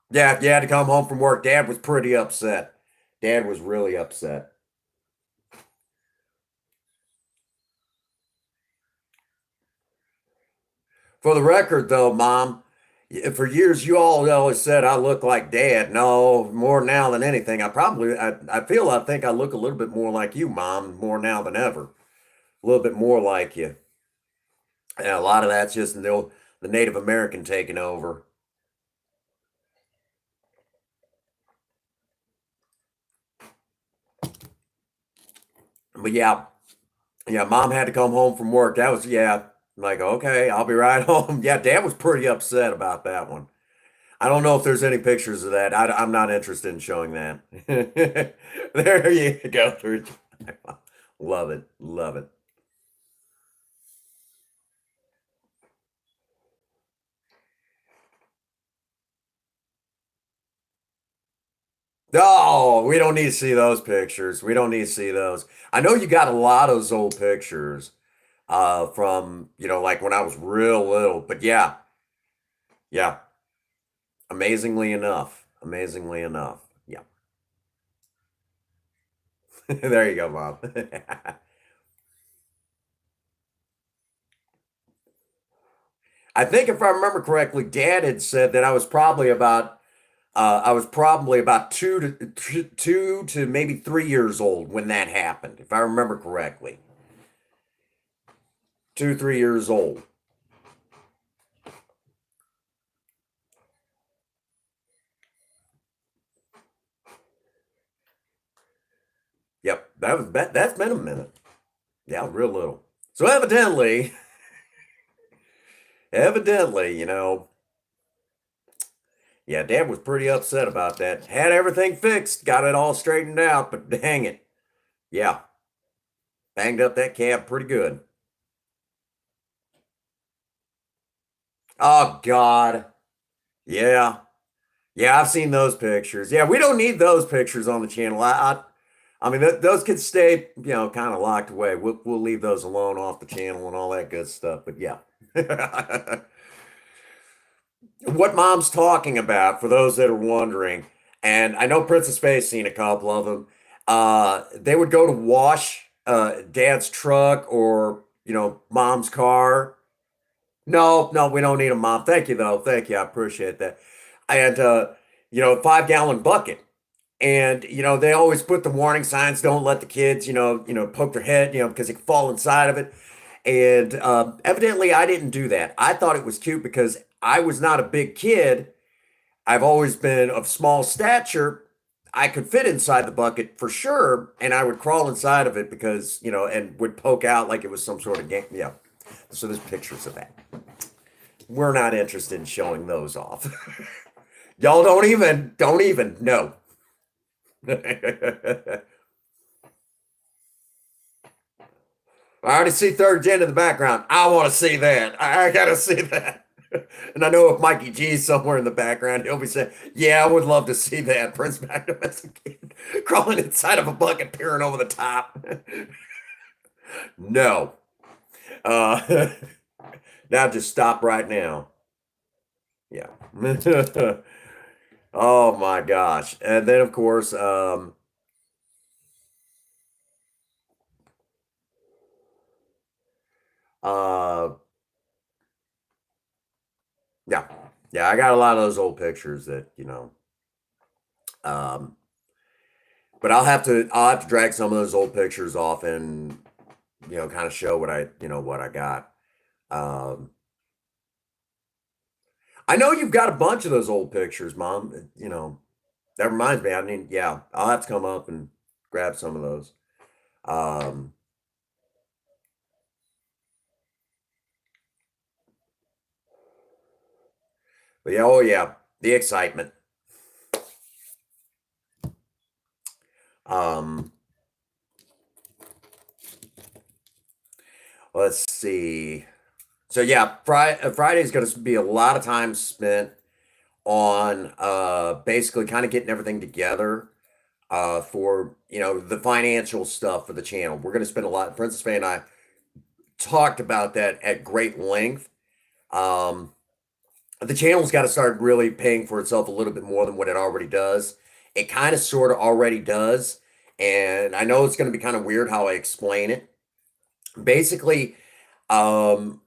yeah, you had to come home from work. Dad was pretty upset. Dad was really upset. For the record, though, Mom, for years you all always said I look like Dad. No, more now than anything. I think I look a little bit more like you, Mom, more now than ever. A little bit more like you. And a lot of that's just the Native American taking over. But yeah, yeah, Mom had to come home from work. That was, yeah, like, okay, I'll be right home. Yeah, Dad was pretty upset about that one. I don't know if there's any pictures of that. I'm not interested in showing that. There you go. Love it. Love it. Oh, we don't need to see those pictures. We don't need to see those. I know you got a lot of those old pictures from, like when I was real little. But yeah, yeah, amazingly enough. Amazingly enough. Yeah. There you go, Mom. I think if I remember correctly, Dad had said that I was probably about 2 to maybe 3 years old when that happened, if I remember correctly. 2, 3 years old. Yep, that's been a minute. Yeah, real little. So evidently, yeah, Dad was pretty upset about that. Had everything fixed, got it all straightened out, but dang it, yeah, banged up that cab pretty good. Oh God, yeah. Yeah, I've seen those pictures. Yeah, we don't need those pictures on the channel. I mean, those could stay, kind of locked away. We'll leave those alone off the channel and all that good stuff. But yeah, what Mom's talking about, for those that are wondering, and I know Princess Faye's seen a couple of them. They would go to wash Dad's truck or Mom's car. No, no, we don't need a Mom. Thank you though. Thank you. I appreciate that. And 5-gallon bucket. And they always put the warning signs, don't let the kids, poke their head, because they can fall inside of it. And evidently I didn't do that. I thought it was cute because I was not a big kid. I've always been of small stature. I could fit inside the bucket for sure, and I would crawl inside of it because, and would poke out like it was some sort of game. Yeah. So there's pictures of that. We're not interested in showing those off. Y'all don't even know. I already see third gen in the background. I want to see that. I gotta see that. And I know if Mikey G's somewhere in the background, he'll be saying, "Yeah, I would love to see that." Prince Magnum as a kid, crawling inside of a bucket, peering over the top. No. Uh, now just stop right now. Yeah. Oh my gosh. And then of course, uh, yeah, yeah, I got a lot of those old pictures that um, but I'll have to drag some of those old pictures off and kind of show what I got. Um, I know you've got a bunch of those old pictures, Mom. That reminds me. I mean, yeah, I'll have to come up and grab some of those. Um, but yeah, oh yeah, the excitement. Um, let's see. So yeah, Friday is going to be a lot of time spent on basically kind of getting everything together for the financial stuff for the channel. We're going to spend a lot. Princess Faye and I talked about that at great length. Um, the channel's got to start really paying for itself a little bit more than what it already does. It kind of sort of already does, and I know it's going to be kind of weird how I explain it. Basically, I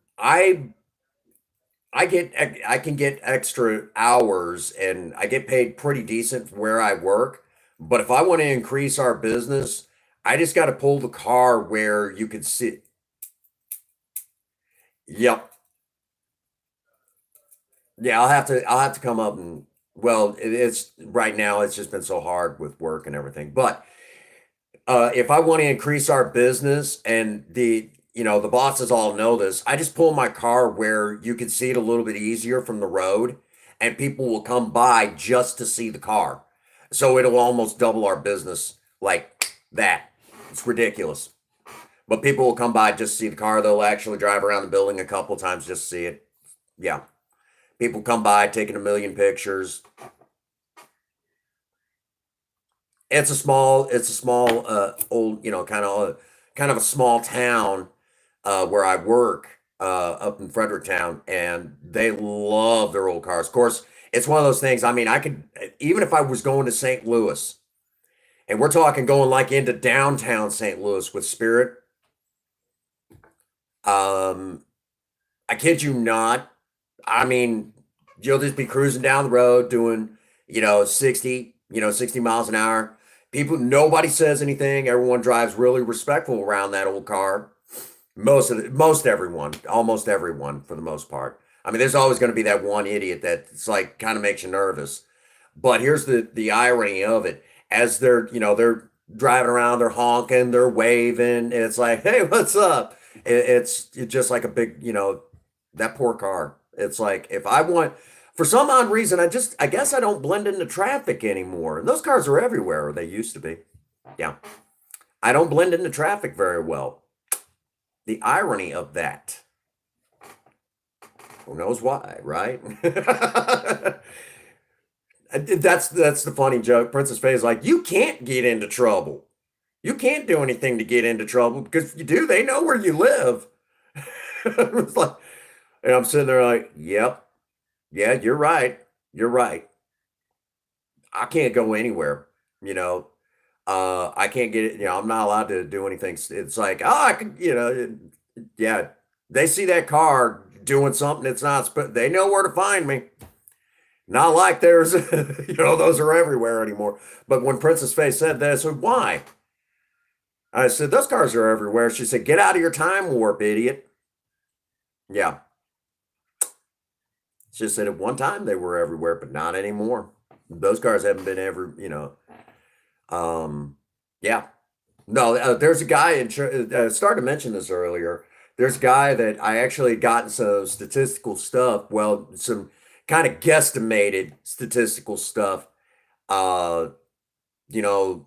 can get extra hours and I get paid pretty decent for where I work. But if I want to increase our business, I just got to pull the car where you can see. Yep. Yeah, I'll have to come up and well, it's right now it's just been so hard with work and everything. But if I want to increase our business and the bosses all know this, I just pull my car where you can see it a little bit easier from the road, and people will come by just to see the car. So it'll almost double our business like that. It's ridiculous. But people will come by just to see the car. They'll actually drive around the building a couple times just to see it. Yeah. People come by taking a million pictures. It's a small old kind of a small town where I work up in Fredericktown, and they love their old cars. Of course, it's one of those things. I mean, I could even if I was going to St. Louis, and we're talking going like into downtown St. Louis with Spirit. Um, I kid you not. I mean, you'll just be cruising down the road doing 60 miles an hour. Nobody says anything. Everyone drives really respectful around that old car. Most everyone, almost everyone for the most part. I mean, there's always going to be that one idiot that's like kind of makes you nervous. But here's the irony of it. As they're driving around, they're honking, they're waving, and it's like, "Hey, what's up?" It's just like a big, that poor car. It's like if I want for some odd reason, I guess I don't blend into traffic anymore. And those cars are everywhere, or they used to be. Yeah. I don't blend into traffic very well. The irony of that. Who knows why, right? That's the funny joke. Princess Faye is like, you can't get into trouble. You can't do anything to get into trouble because if you do, they know where you live. It's like, and I'm sitting there like, yep, yeah, you're right. You're right. I can't go anywhere, you know. I can't get it, I'm not allowed to do anything. It's like, oh, I can, yeah. They see that car doing something it's not, they know where to find me. Not like there's, those are everywhere anymore. But when Princess Faye said that, I said, why? I said, those cars are everywhere. She said, get out of your time warp, idiot. Yeah. She said at one time they were everywhere, but not anymore. Those cars haven't been um, yeah. No, there's a guy started to mention this earlier. There's a guy that I actually gotten some statistical stuff. Well, some kind of guesstimated statistical stuff. Uh, you know,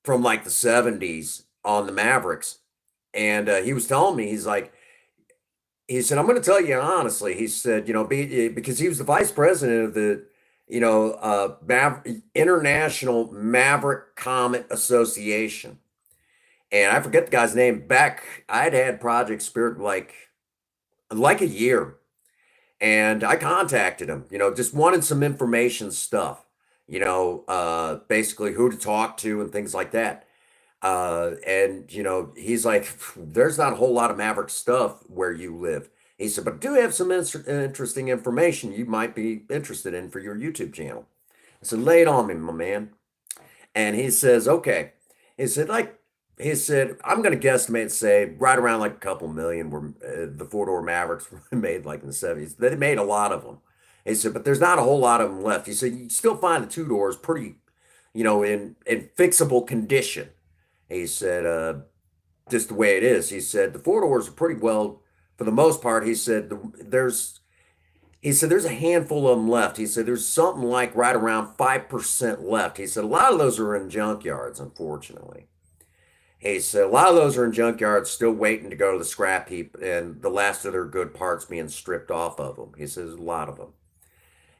from like the 70s on the Mavericks. And he was telling me, he said, I'm going to tell you honestly. He said, because he was the vice president of the, International Maverick Comet Association. And I forget the guy's name. Back, I'd had Project Spirit like a year. And I contacted him, just wanted some information stuff, basically who to talk to and things like that. And he's like, there's not a whole lot of Maverick stuff where you live. He said, but I do have some interesting information you might be interested in for your YouTube channel. I said, lay it on me, my man. And he says, okay. He said, I'm going to guesstimate, say, right around like a couple million were the four-door Mavericks were made like in the 70s. They made a lot of them. He said, but there's not a whole lot of them left. He said, you still find the two doors pretty, in fixable condition. He said, just the way it is. He said, the four doors are pretty well, for the most part. He said, there's a handful of them left. He said, there's something like right around 5% left. He said, a lot of those are in junkyards, unfortunately. He said, a lot of those are in junkyards still waiting to go to the scrap heap and the last of their good parts being stripped off of them. He says, a lot of them.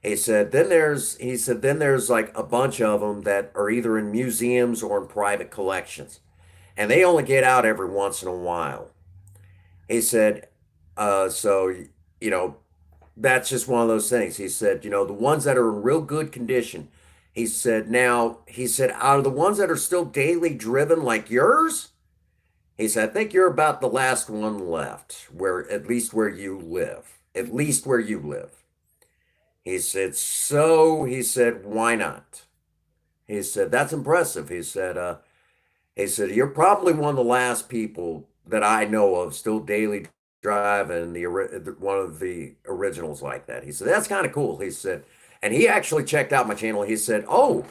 He said, then there's like a bunch of them that are either in museums or in private collections. And they only get out every once in a while. He said, so, you know, that's just one of those things. He said, the ones that are in real good condition, he said, out of the ones that are still daily driven like yours, he said, I think you're about the last one left, at least where you live. At least where you live. He said, why not? He said, that's impressive. He said, you're probably one of the last people that I know of still daily driving one of the originals like that. He said, that's kind of cool. He said, and he actually checked out my channel. He said, oh,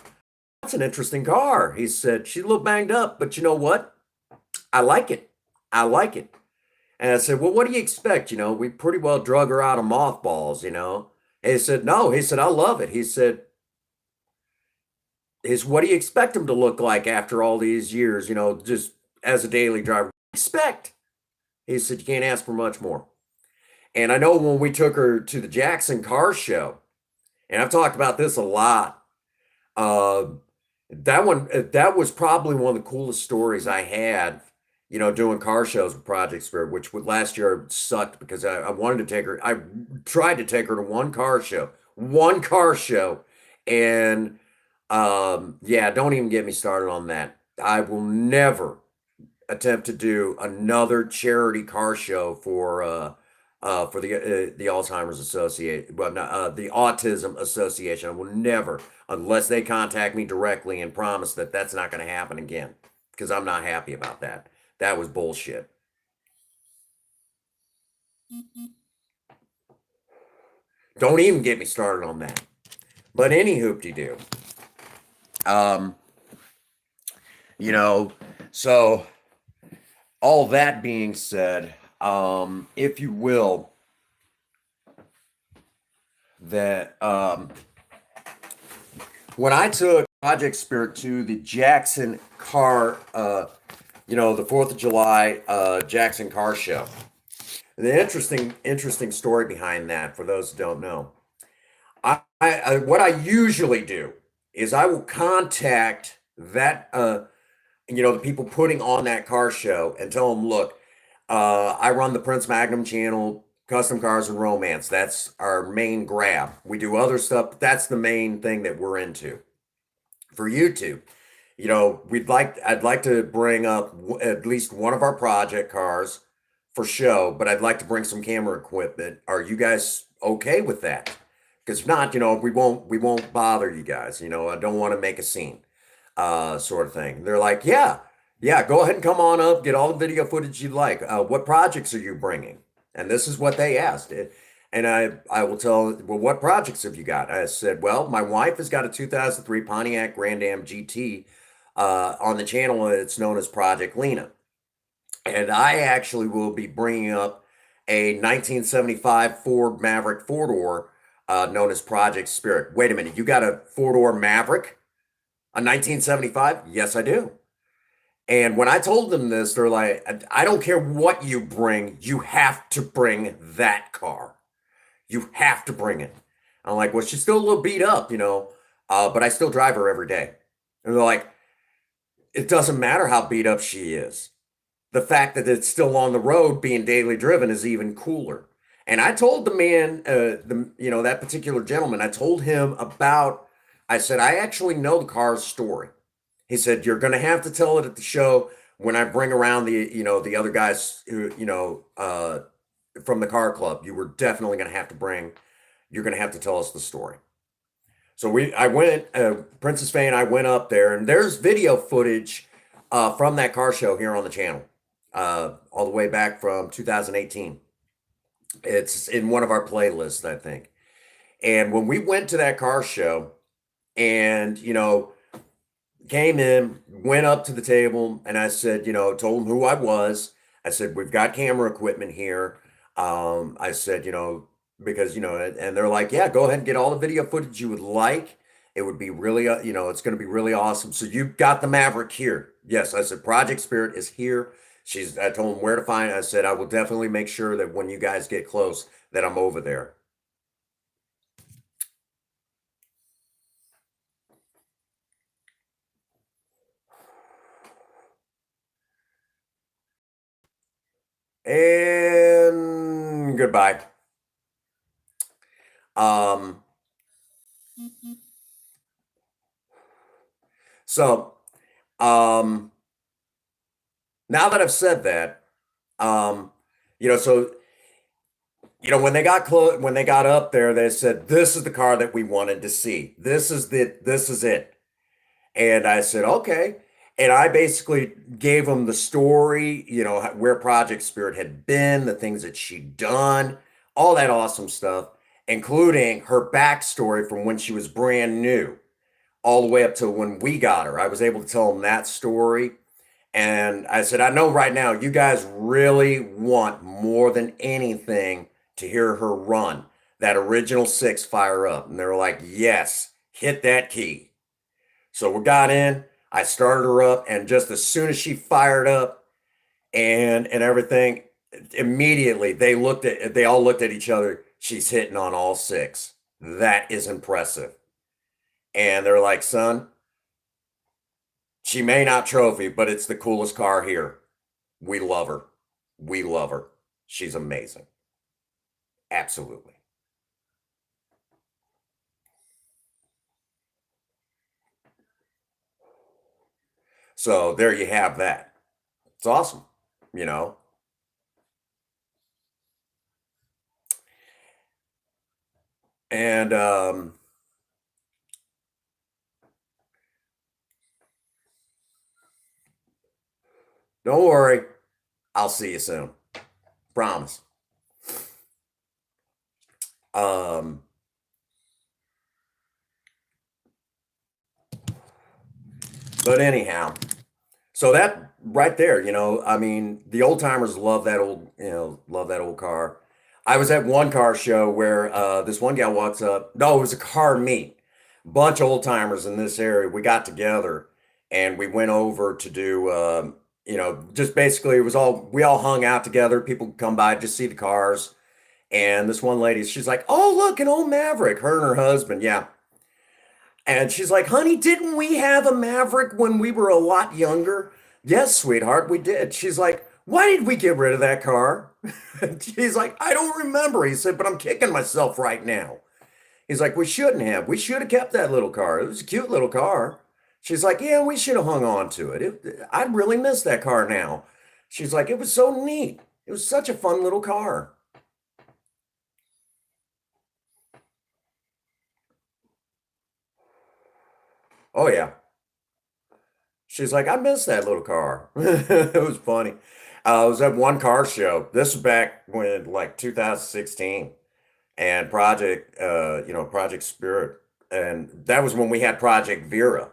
that's an interesting car. He said, she's a little banged up, but you know what? I like it. I like it. And I said, well, what do you expect? We pretty well drug her out of mothballs. He said, no. He said, I love it. What do you expect him to look like after all these years, just as a daily driver? Expect. He said, you can't ask for much more. And I know when we took her to the Jackson Car Show, and I've talked about this a lot, uh, that was probably one of the coolest stories I had, doing car shows with Project Spirit, which last year sucked because I wanted to take her. I tried to take her to one car show, and yeah, don't even get me started on that. I will never attempt to do another charity car show for the Alzheimer's Association, well, not, the Autism Association. I will never, unless they contact me directly and promise that that's not going to happen again, because I'm not happy about that. That was bullshit. Don't even get me started on that. But any hoop-de-doo. Um, you know, so all that being said, if you will, that when I took Project Spirit to the Jackson Car, the 4th of July Jackson Car Show, the interesting story behind that, for those who don't know, what I usually do is I will contact that, the people putting on that car show and tell them, look, I run the Prince Magnum channel, Custom Cars and Romance. That's our main grab. We do other stuff, but that's the main thing that we're into. For YouTube, I'd like to bring up at least one of our project cars for show, but I'd like to bring some camera equipment. Are you guys okay with that? Because if not, we won't bother you guys. I don't want to make a scene, sort of thing. They're like, yeah, yeah, go ahead and come on up, get all the video footage you like. What projects are you bringing? And this is what they asked. And I will tell, well, what projects have you got? I said, well, my wife has got a 2003 Pontiac Grand Am GT on the channel. It's known as Project Lena. And I actually will be bringing up a 1975 Ford Maverick four-door known as Project Spirit. Wait a minute, you got a four-door Maverick? A 1975? Yes, I do. And when I told them this, they're like, I don't care what you bring, you have to bring that car. You have to bring it. I'm like, well, she's still a little beat up, but I still drive her every day. And they're like, it doesn't matter how beat up she is. The fact that it's still on the road being daily driven is even cooler. And I told the man, that particular gentleman, I told him about, I said, I actually know the car's story. He said, you're going to have to tell it at the show when I bring around the other guys who, from the car club. You were definitely going to have to you're going to have to tell us the story. So I went, Princess Faye and I went up there, and there's video footage from that car show here on the channel, all the way back from 2018. It's in one of our playlists, I think. And when we went to that car show, and came in, went up to the table, and I said, told them who I was. I said, we've got camera equipment here. I said, because, and they're like, yeah, go ahead and get all the video footage you would like. It would be really, it's going to be really awesome. So you've got the Maverick here. Yes, I said, Project Spirit is here. I told them where to find it. I said, I will definitely make sure that when you guys get close, that I'm over there. And goodbye. Um, so, now that I've said that, so when they got up there, they said, "This is the car that we wanted to see. This is it." And I said, "Okay." And I basically gave them the story, where Project Spirit had been, the things that she'd done, all that awesome stuff, including her backstory from when she was brand new, all the way up to when we got her. I was able to tell them that story. And I said, I know right now you guys really want more than anything to hear her run that original six fire up. And they were like, yes, hit that key. So we got in, I started her up, and just as soon as she fired up and everything, immediately they all looked at each other. She's hitting on all six. That is impressive. And they're like, son, she may not trophy, but it's the coolest car here. We love her. We love her. She's amazing. Absolutely. So there you have that. It's awesome, you know. And don't worry, I'll see you soon. Promise. Um, but anyhow, so that right there, I mean, the old timers love that old car. I was at one car show where this one gal walks up. No, it was a car meet. Bunch of old timers in this area. We got together and we went over to do, just basically it was we all hung out together. People could come by, just see the cars. And this one lady, she's like, oh, look, an old Maverick, her and her husband. Yeah. And she's like, honey, didn't we have a Maverick when we were a lot younger? Yes, sweetheart, we did. She's like, why did we get rid of that car? She's like, I don't remember. He said, but I'm kicking myself right now. He's like, we shouldn't have. We should have kept that little car. It was a cute little car. She's like, yeah, we should have hung on to it. I really miss that car now. She's like, it was so neat. It was such a fun little car. Oh, yeah. She's like, I miss that little car. It was funny. I was at one car show. This was back when, like, 2016, and Project Spirit, and that was when we had Project Vera.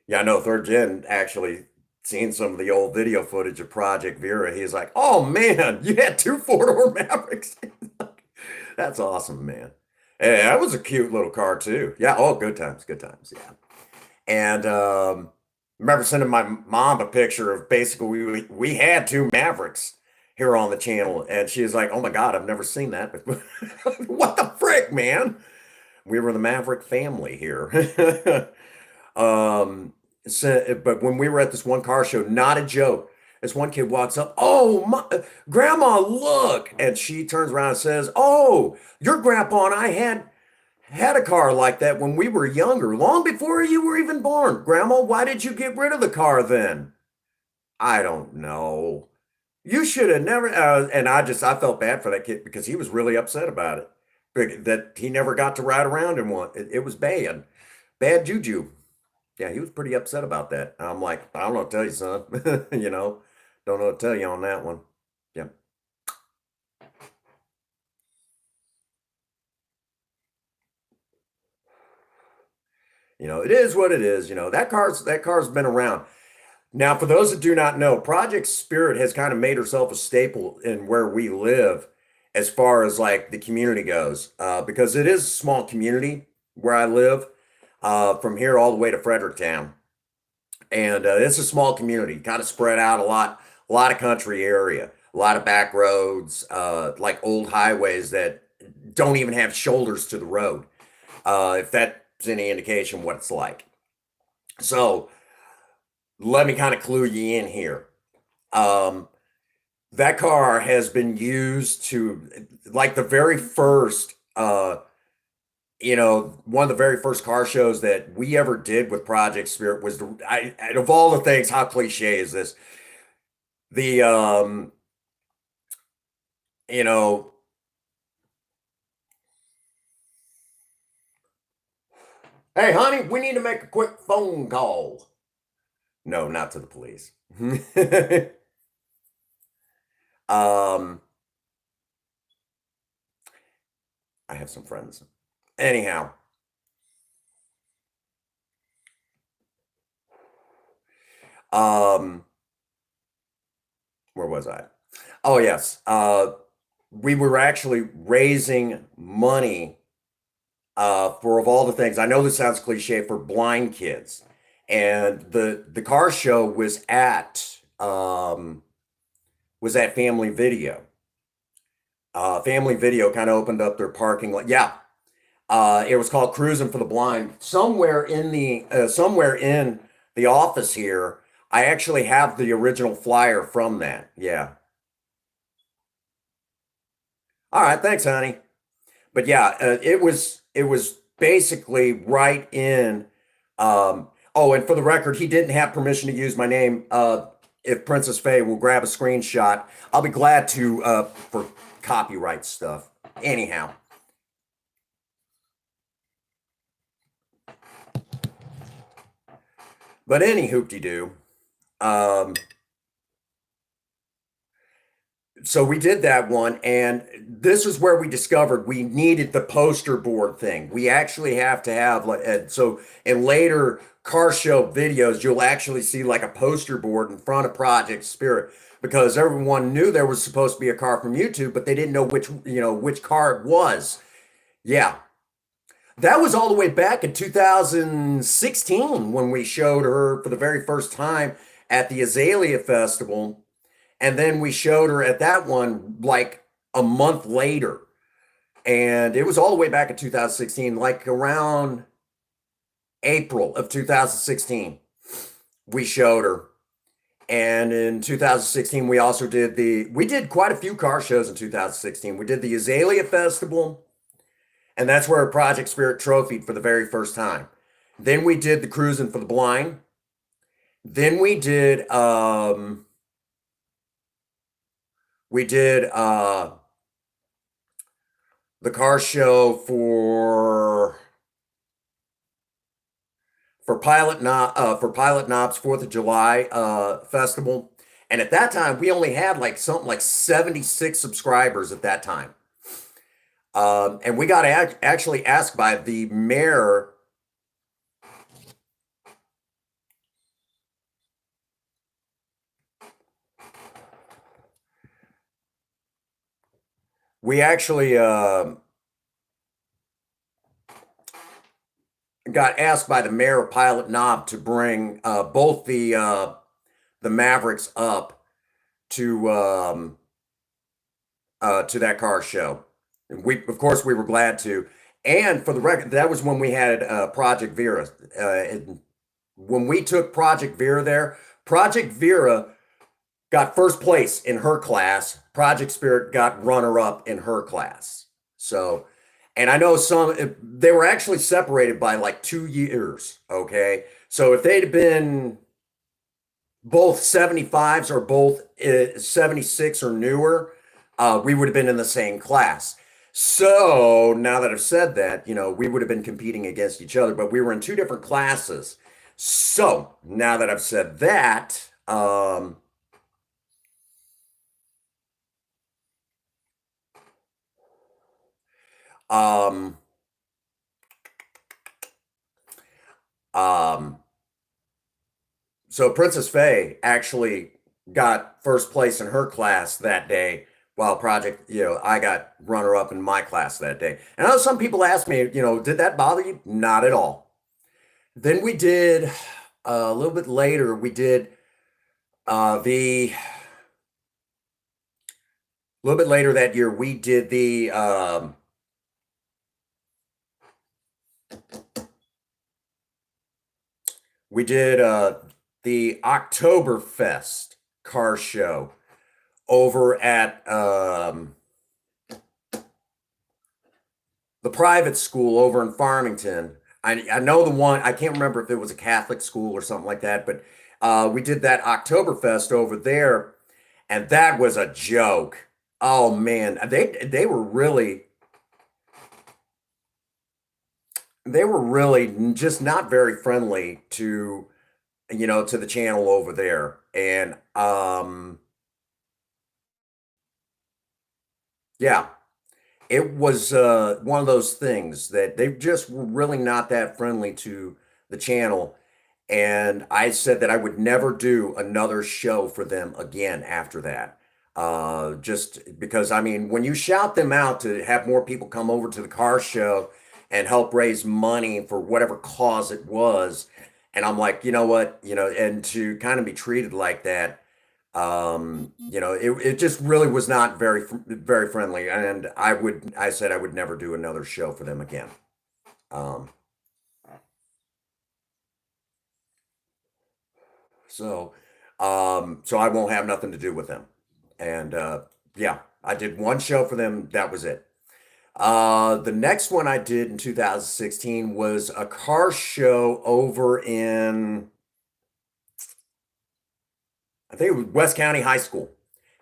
Yeah, I know Third Gen actually seen some of the old video footage of Project Vera. He's like, oh man, you had two four-door Mavericks. That's awesome, man. Hey, that was a cute little car too. Yeah, oh, good times, yeah. And remember sending my mom a picture of basically we had two Mavericks here on the channel, and she was like, "Oh my God, I've never seen that before." What the frick, man? We were the Maverick family here. But when we were at this one car show, not a joke. This one kid walks up, "Oh, Grandma, look!" And she turns around and says, "Oh, your grandpa and I had a car like that when we were younger, long before you were even born. Grandma, why did you get rid of the car then?" I don't know. You should have never. And I felt bad for that kid because he was really upset about it. That he never got to ride around in one. It was bad, bad juju. Yeah, he was pretty upset about that. I'm like, I don't know what to tell you, son. You know, don't know what to tell you on that one. Yeah, it is what it is. That car's been around. Now, for those that do not know, Project Spirit has kind of made herself a staple in where we live as far as like the community goes, because it is a small community where I live, from here all the way to Fredericktown. And it's a small community, kind of spread out a lot of country area, a lot of back roads, like old highways that don't even have shoulders to the road, if that's any indication what it's like. So let me kind of clue you in here. Um, that car has been used to, like, the very first, one of the very first car shows that we ever did with Project Spirit was of all the things, how cliche is this? The, you know, "Hey, honey, we need to make a quick phone call." No, not to the police. um, I have some friends. Anyhow, um, where was I? Oh, yes. We were actually raising money, for, of all the things. I know this sounds cliche, for blind kids, and the car show was at Family Video. Family Video kind of opened up their parking lot. Yeah, it was called Cruising for the Blind. Somewhere in the office here, I actually have the original flyer from that. Yeah. All right, thanks, honey. But yeah, it was basically right in. Oh, and for the record, he didn't have permission to use my name. If Princess Faye will grab a screenshot, I'll be glad to, for copyright stuff. Anyhow, but any hoopty doo. Um, so we did that one, and this is where we discovered we needed the poster board thing. We actually have to have, like, so in later car show videos, you'll actually see like a poster board in front of Project Spirit, because everyone knew there was supposed to be a car from YouTube, but they didn't know which car it was. Yeah, that was all the way back in 2016 when we showed her for the very first time at the Azalea Festival. And then we showed her at that one like a month later. And it was all the way back in 2016, like around April of 2016, we showed her. And in 2016, we did quite a few car shows in 2016. We did the Azalea Festival, and that's where Project Spirit trophied for the very first time. Then we did the Cruising for the Blind. Then we did the car show for Pilot Knob's 4th of July festival. And at that time, we only had like something like 76 subscribers at that time. And we got actually asked by the mayor. We actually got asked by the mayor of Pilot Knob to bring both the Mavericks up to that car show. And we, of course, we were glad to. And for the record, that was when we had Project Vera. And when we took Project Vera there, Project Vera got first place in her class. Project Spirit got runner up in her class. So, and I know they were actually separated by like 2 years. Okay. So if they'd been both 75s or both 76 or newer, we would have been in the same class. So now that I've said that, we would have been competing against each other, but we were in two different classes. So now that I've said that, um, um, so Princess Faye actually got first place in her class that day, while I got runner up in my class that day. And I know some people ask me, did that bother you? Not at all. Then we did a little bit later, we did the a little bit later that year, we did the Oktoberfest car show over at the private school over in Farmington. I know the one, I can't remember if it was a Catholic school or something like that, but we did that Oktoberfest over there, and that was a joke. Oh man, they were really just not very friendly to the channel over there. And yeah, it was one of those things that they just were really not that friendly to the channel. And I said that I would never do another show for them again after that. Just because, I mean, when you shout them out to have more people come over to the car show and help raise money for whatever cause it was, and I'm like, you know what, and to kind of be treated like that, it just really was not very friendly. And I said I would never do another show for them again. Um, so, so I won't have nothing to do with them. And yeah, I did one show for them. That was it. The next one I did in 2016 was a car show over in, I think it was West County High School.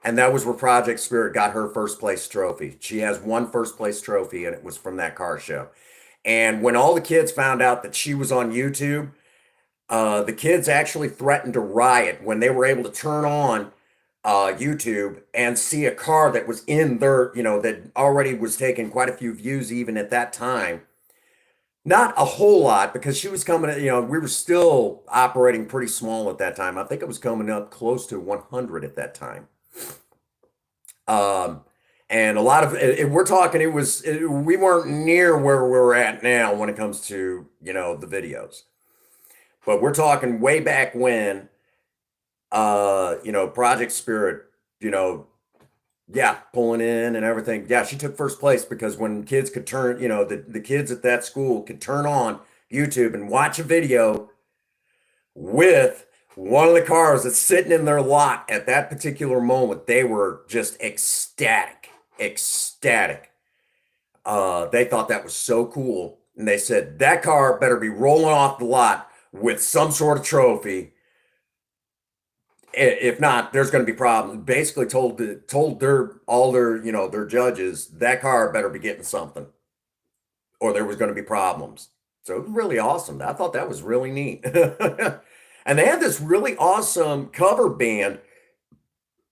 And that was where Project Spirit got her first place trophy. She has one first place trophy, and it was from that car show. And when all the kids found out that she was on YouTube, the kids actually threatened to riot when they were able to turn on YouTube and see a car that was in their, that already was taking quite a few views even at that time. Not a whole lot because she was coming, we were still operating pretty small at that time. I think it was coming up close to 100 at that time. Um, and a lot of we're talking, we weren't near where we're at now when it comes to, the videos, but we're talking way back when, Project Spirit, you know, yeah, pulling in and everything. Yeah, she took first place because when kids could turn, the kids at that school could turn on YouTube and watch a video with one of the cars that's sitting in their lot at that particular moment, they were just ecstatic, ecstatic. They thought that was so cool. And they said, that car better be rolling off the lot with some sort of trophy. If not, there's going to be problems. Basically told their judges that car better be getting something, or there was going to be problems. So it was really awesome. I thought that was really neat. And they had this really awesome cover band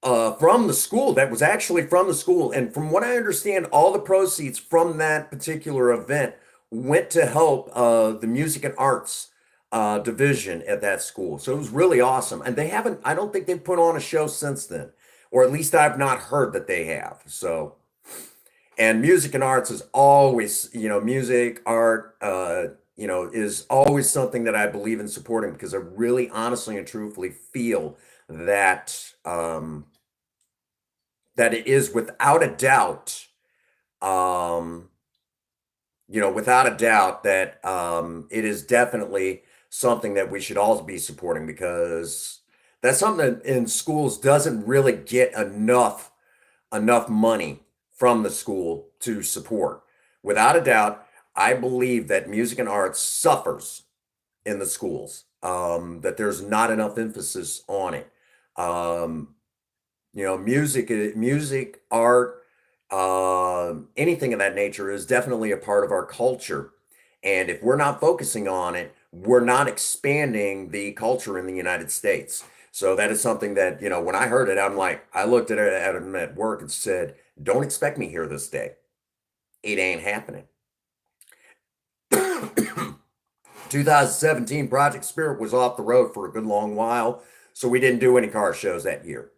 from the school that was actually from the school. And from what I understand, all the proceeds from that particular event went to help the music and arts division at that school. So it was really awesome. And I don't think they've put on a show since then, or at least I've not heard that they have. And music and arts is always, music, art, is always something that I believe in supporting because I really honestly and truthfully feel that that it is without a doubt, um, without a doubt that it is definitely something that we should all be supporting because that's something that in schools doesn't really get enough money from the school to support. Without a doubt, I believe that music and arts suffers in the schools. That there's not enough emphasis on it. Um, music, art, anything of that nature is definitely a part of our culture. And if we're not focusing on it, we're not expanding the culture in the United States. So that is something that, when I heard it, I'm like, I looked at him at work and said, don't expect me here this day. It ain't happening. 2017 Project Spirit was off the road for a good long while, so we didn't do any car shows that year.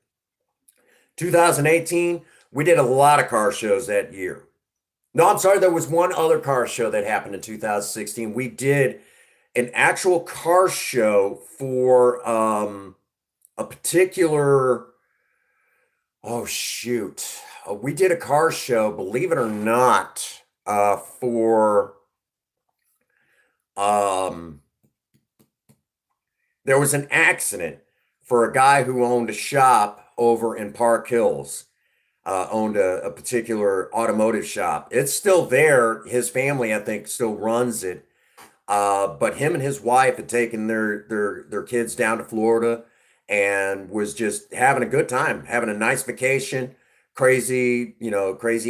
2018, we did a lot of car shows that year. No, I'm sorry, there was one other car show that happened in 2016. We did an actual car show for a particular, oh shoot. We did a car show, believe it or not, for um there was an accident for a guy who owned a shop over in Park Hills, owned a particular automotive shop. It's still there. His family, I think, still runs it. But him and his wife had taken their kids down to Florida and was just having a good time, having a nice vacation. Crazy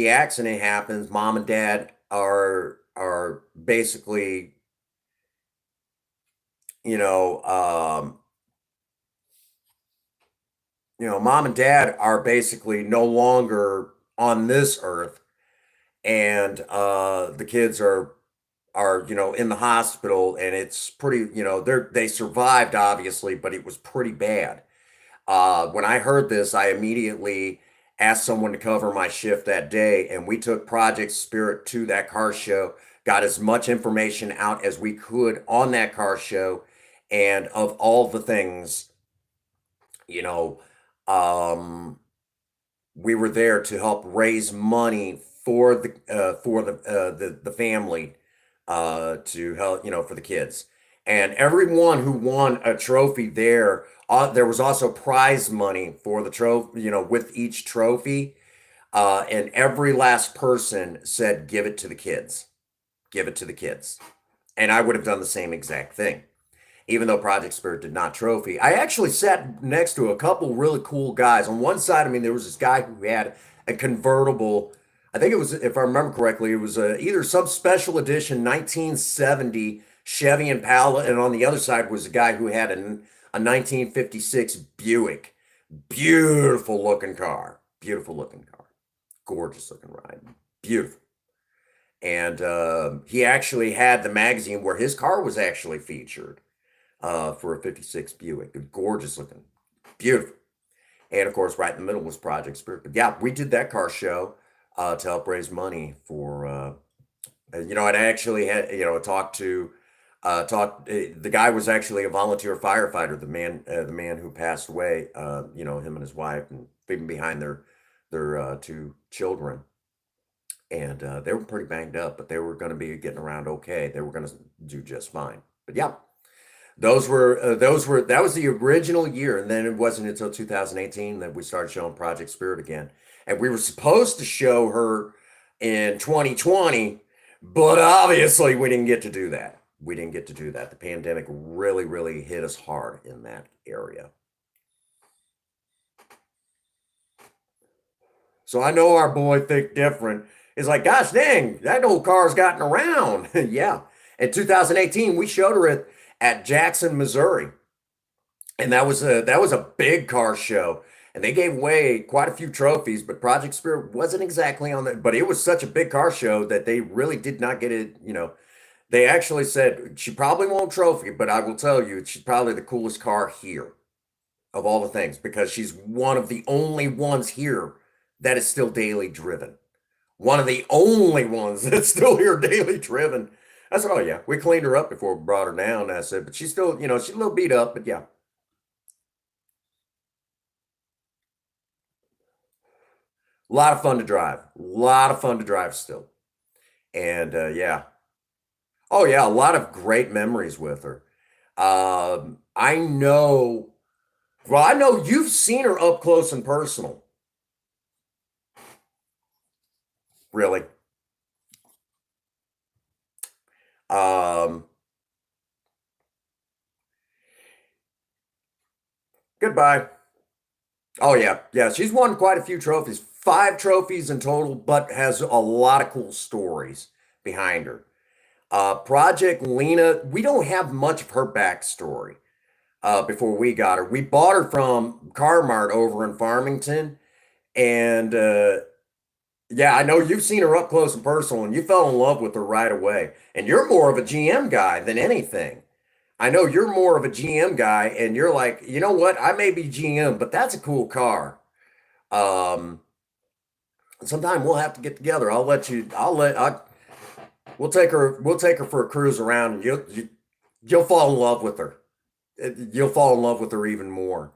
accident happens. Mom and dad are basically, you know, um, mom and dad are basically no longer on this earth, and the kids are in the hospital, and it's pretty. They survived obviously, but it was pretty bad. When I heard this, I immediately asked someone to cover my shift that day, and we took Project Spirit to that car show, got as much information out as we could on that car show, and of all the things, you know, um, we were there to help raise money for the family, to help, for the kids. And everyone who won a trophy there, there was also prize money for the trophy, with each trophy. And every last person said, give it to the kids, give it to the kids. And I would have done the same exact thing, even though Project Spirit did not trophy. I actually sat next to a couple really cool guys. On one side, I mean, there was this guy who had a convertible. I think it was, if I remember correctly, it was either some special edition 1970 Chevy Impala, and on the other side was a guy who had a 1956 Buick. Beautiful looking car, gorgeous looking ride, beautiful. And he actually had the magazine where his car was actually featured, for a 56 Buick. A gorgeous looking, beautiful. And of course, right in the middle was Project Spirit. But yeah, we did that car show to help raise money for, I'd actually had, the guy was actually a volunteer firefighter, the man who passed away, him and his wife, and leaving behind their two children. And they were pretty banged up, but they were going to be getting around okay. They were going to do just fine. But yeah, that was the original year, and then it wasn't until 2018 that we started showing Project Spirit again. And we were supposed to show her in 2020, but obviously we didn't get to do that. We didn't get to do that. The pandemic really, really hit us hard in that area. So I know our boy Think Different is like, gosh dang, that old car's gotten around. Yeah. In 2018, we showed her at Jackson, Missouri, and that was a big car show. And they gave away quite a few trophies, but Project Spirit wasn't exactly on that. But it was such a big car show that they really did not get it. They actually said she probably won't trophy, but I will tell you, she's probably the coolest car here of all the things because she's one of the only ones here that is still daily driven. One of the only ones that's still here daily driven. I said, oh yeah, we cleaned her up before we brought her down. I said, but she's still, she's a little beat up, but yeah, a lot of fun to drive. A lot of fun to drive still. And yeah, oh yeah, a lot of great memories with her. I know. Well, I know you've seen her up close and personal. Really. Um, Goodbye. Oh yeah, yeah. She's won quite a few trophies. 5 trophies in total, but has a lot of cool stories behind her. Project Lena, we don't have much of her backstory before we got her. We bought her from Carmart over in Farmington. And yeah, I know you've seen her up close and personal, and you fell in love with her right away. And you're more of a GM guy than anything. I know you're more of a GM guy, and you're like, you know what? I may be GM, but that's a cool car. Um, Sometime we'll have to get together. I'll let you. We'll take her. We'll take her for a cruise around, and you'll fall in love with her. You'll fall in love with her even more.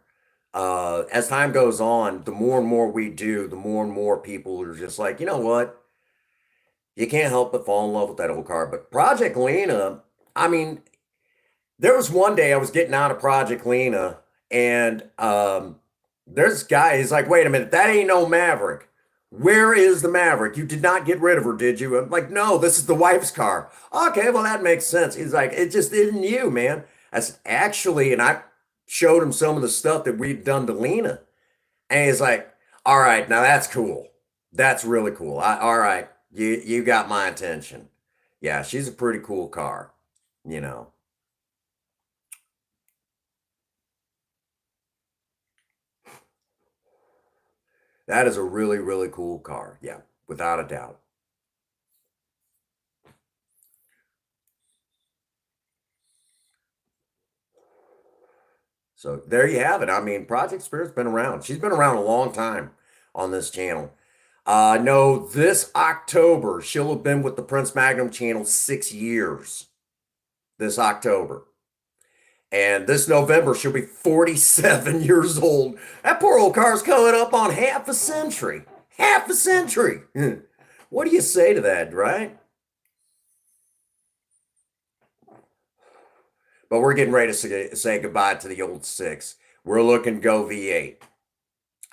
As time goes on, the more and more we do, the more and more people are just like, you know what? You can't help but fall in love with that old car. But Project Lena, I mean, there was one day I was getting out of Project Lena, and there's this guy. He's like, "Wait a minute, that ain't no Maverick. Where is the Maverick? You did not get rid of her, did you?" I'm like, "No, this is the wife's car." Okay, well that makes sense. He's like, "It just isn't you, man." I said, "Actually," and I showed him some of the stuff that we'd done to Lena, and he's like, "All right, now that's cool. That's really cool. All right, you got my attention." Yeah, she's a pretty cool car, you know. That is a really, really cool car. Yeah, without a doubt. So there you have it. I mean, Project Spirit's been around. She's been around a long time on this channel. No, this October, she'll have been with the Prince Magnum channel 6 years. This October. And this November, she'll be 47 years old. That poor old car's coming up on half a century. Half a century. What do you say to that, right? But we're getting ready to say goodbye to the old six. We're looking to go V8.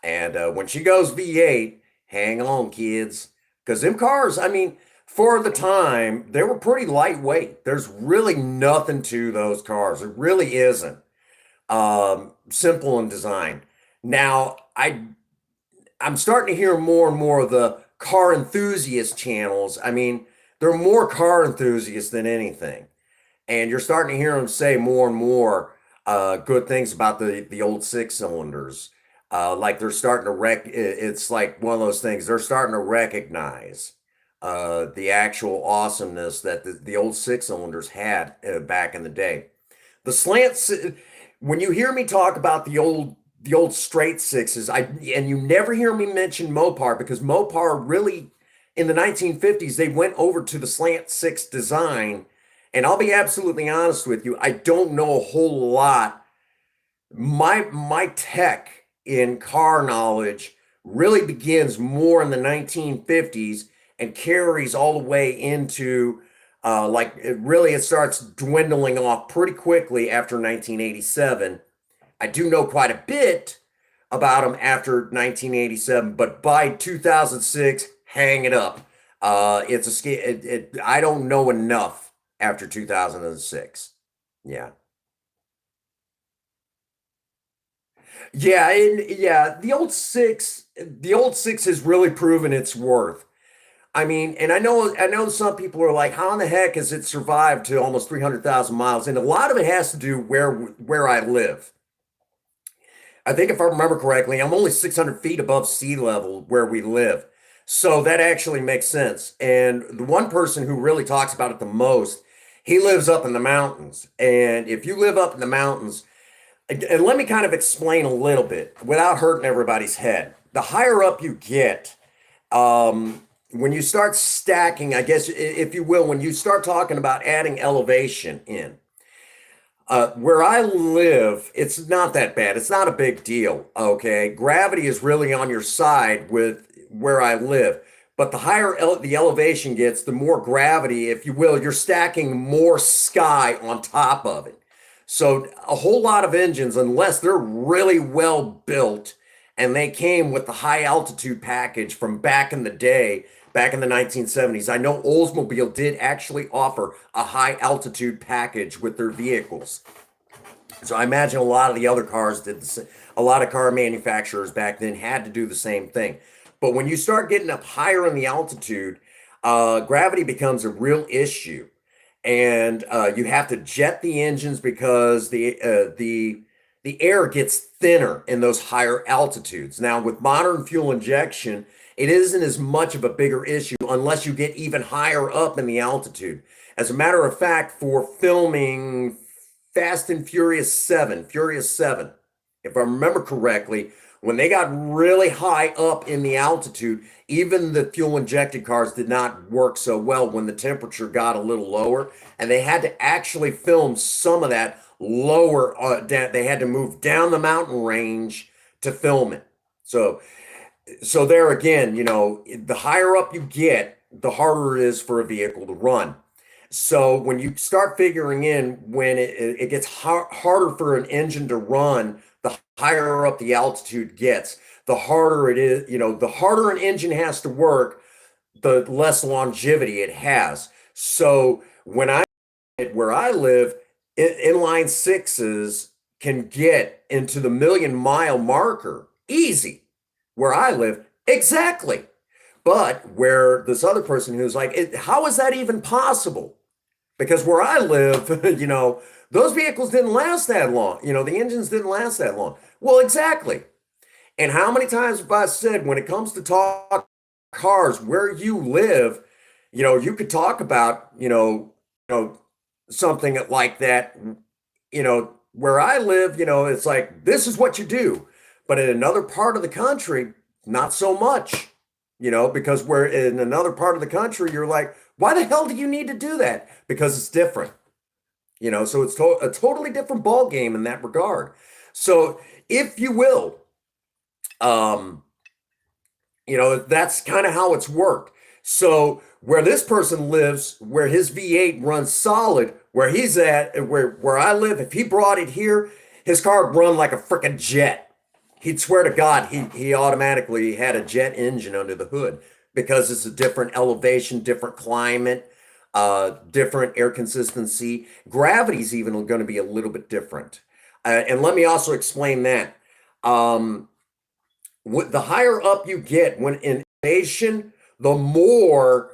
And when she goes V8, hang on, kids. Because them cars, I mean, for the time, they were pretty lightweight. There's really nothing to those cars. It really isn't. Simple in design. Now, I'm starting to hear more and more of the car enthusiast channels. I mean, they're more car enthusiasts than anything. And you're starting to hear them say more and more good things about the old 6 cylinders. Like they're starting to it's like one of those things. They're starting to recognize the actual awesomeness that the old 6 cylinders had back in the day. The when you hear me talk about the old straight sixes, and you never hear me mention Mopar because Mopar really in the 1950s they went over to the slant six design. And I'll be absolutely honest with you, I don't know a whole lot. My tech in car knowledge really begins more in the 1950s and carries all the way into like it starts dwindling off pretty quickly after 1987. I do know quite a bit about them after 1987, but by 2006, hang it up. It's I don't know enough after 2006. Yeah. Yeah, and yeah, the old six has really proven its worth. I mean, and I know some people are like, how in the heck has it survived to almost 300,000 miles? And a lot of it has to do where I live. I think if I remember correctly, I'm only 600 feet above sea level where we live. So that actually makes sense. And the one person who really talks about it the most, he lives up in the mountains. And if you live up in the mountains, and let me kind of explain a little bit without hurting everybody's head. The higher up you get, when you start stacking, I guess, if you will, when you start talking about adding elevation in, where I live, it's not that bad. It's not a big deal. Okay. Gravity is really on your side with where I live. But the higher the elevation gets, the more gravity, if you will, you're stacking more sky on top of it. So a whole lot of engines, unless they're really well built and they came with the high altitude package from back in the day, back in the 1970s. I know Oldsmobile did actually offer a high altitude package with their vehicles. So I imagine a lot of the other cars did the same. A lot of car manufacturers back then had to do the same thing. But when you start getting up higher in the altitude, gravity becomes a real issue, and you have to jet the engines because the air gets thinner in those higher altitudes. Now, with modern fuel injection, it isn't as much of a bigger issue unless you get even higher up in the altitude. As a matter of fact, for filming Fast and Furious 7, if I remember correctly, when they got really high up in the altitude, even the fuel injected cars did not work so well when the temperature got a little lower. And they had to actually film some of that lower. They had to move down the mountain range to film it. So so there again, the higher up you get, the harder it is for a vehicle to run. So when you start figuring in when it gets harder for an engine to run, the higher up the altitude gets, the harder it is, the harder an engine has to work, the less longevity it has. So where I live, inline sixes can get into the million-mile marker easy. Where I live, exactly. But where this other person who's like, how is that even possible? Because where I live, those vehicles didn't last that long. The engines didn't last that long. Well, exactly. And how many times have I said when it comes to talk cars where you live, you could talk about, something like that, where I live, it's like this is what you do. But in another part of the country, not so much, because we're in another part of the country, you're like, why the hell do you need to do that? Because it's different, so it's a totally different ball game in that regard. So if you will, um, that's kind of how it's worked. So where this person lives, where his V8 runs solid, where he's at, where I live, if he brought it here, his car would run like a freaking jet. He'd swear to God he automatically had a jet engine under the hood because it's a different elevation, different climate, different air consistency. Gravity's even going to be a little bit different. And let me also explain that. The higher up you get when in elevation, the more